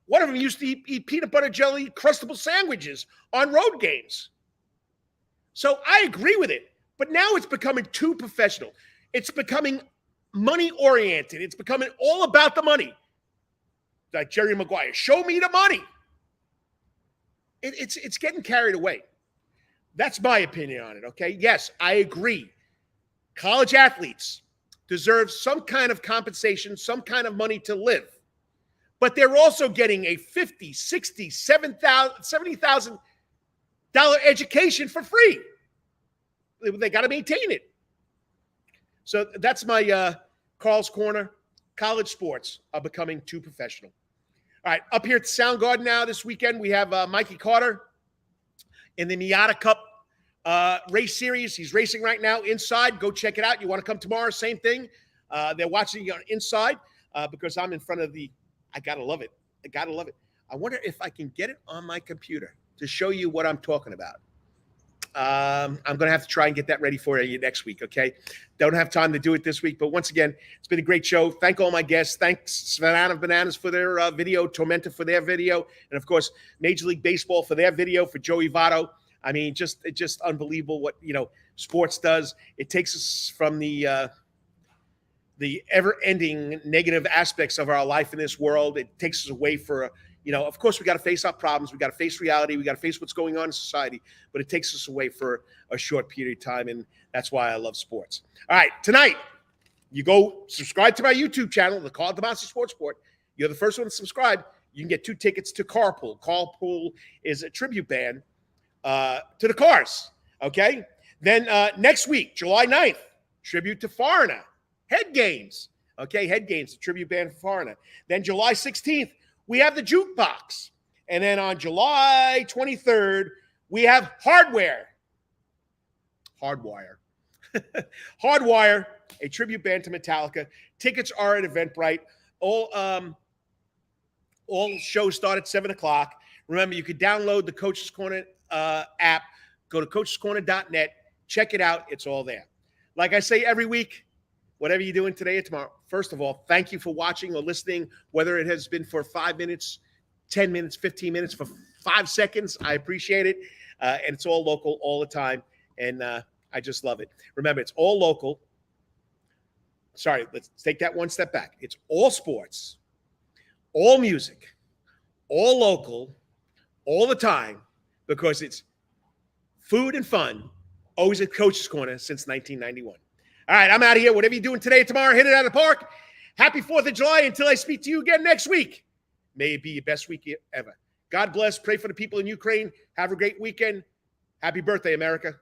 One of them used to eat peanut butter jelly Crustable sandwiches on road games. So I agree with it. But now it's becoming too professional. It's becoming money-oriented. It's becoming all about the money. Like Jerry Maguire, show me the money. It's getting carried away. That's my opinion on it, okay? Yes, I agree. College athletes deserve some kind of compensation, some kind of money to live. But they're also getting a $50,000, $60,000, $70,000 education for free. They got to maintain it. So that's my Karl's Corner. College sports are becoming too professional. All right, up here at the Soundgarden now this weekend, we have Mikey Carter in the Miata Cup race series. He's racing right now inside. Go check it out. You want to come tomorrow, same thing. They're watching you on inside because I'm in front of the – I got to love it. I got to love it. I wonder if I can get it on my computer to show you what I'm talking about. I'm going to have to try and get that ready for you next week, okay? Don't have time to do it this week, but once again, it's been a great show. Thank all my guests. Thanks Savannah Bananas for their video, Tormenta for their video, and, of course, Major League Baseball for their video, for Joey Votto. I mean, just unbelievable what, sports does. It takes us from the ever-ending negative aspects of our life in this world. It takes us away for of course, we got to face our problems. We got to face reality. We got to face what's going on in society. But it takes us away for a short period of time, and that's why I love sports. All right, tonight, you go subscribe to my YouTube channel, the Karl DeMasi Sports Report. You're the first one to subscribe. You can get 2 tickets to Carpool. Carpool is a tribute band to the Cars, okay? Then next week, July 9th, tribute to Foreigner. Head Games, okay? Head Games, the tribute band for Foreigner. Then July 16th, we have the Jukebox. And then on July 23rd, we have Hardwire, a tribute band to Metallica. Tickets are at Eventbrite. All shows start at 7 o'clock. Remember, you could download the Coach's Corner app. Go to coachescorner.net. Check it out. It's all there. Like I say every week, whatever you're doing today or tomorrow, first of all, thank you for watching or listening, whether it has been for 5 minutes, 10 minutes, 15 minutes, for 5 seconds. I appreciate it. And it's all local all the time. And I just love it. Remember, it's all local. Sorry, let's take that one step back. It's all sports, all music, all local, all the time, because it's food and fun, always at Coach's Corner since 1991. All right, I'm out of here. Whatever you're doing today or tomorrow, hit it out of the park. Happy 4th of July until I speak to you again next week. May it be your best week ever. God bless. Pray for the people in Ukraine. Have a great weekend. Happy birthday, America.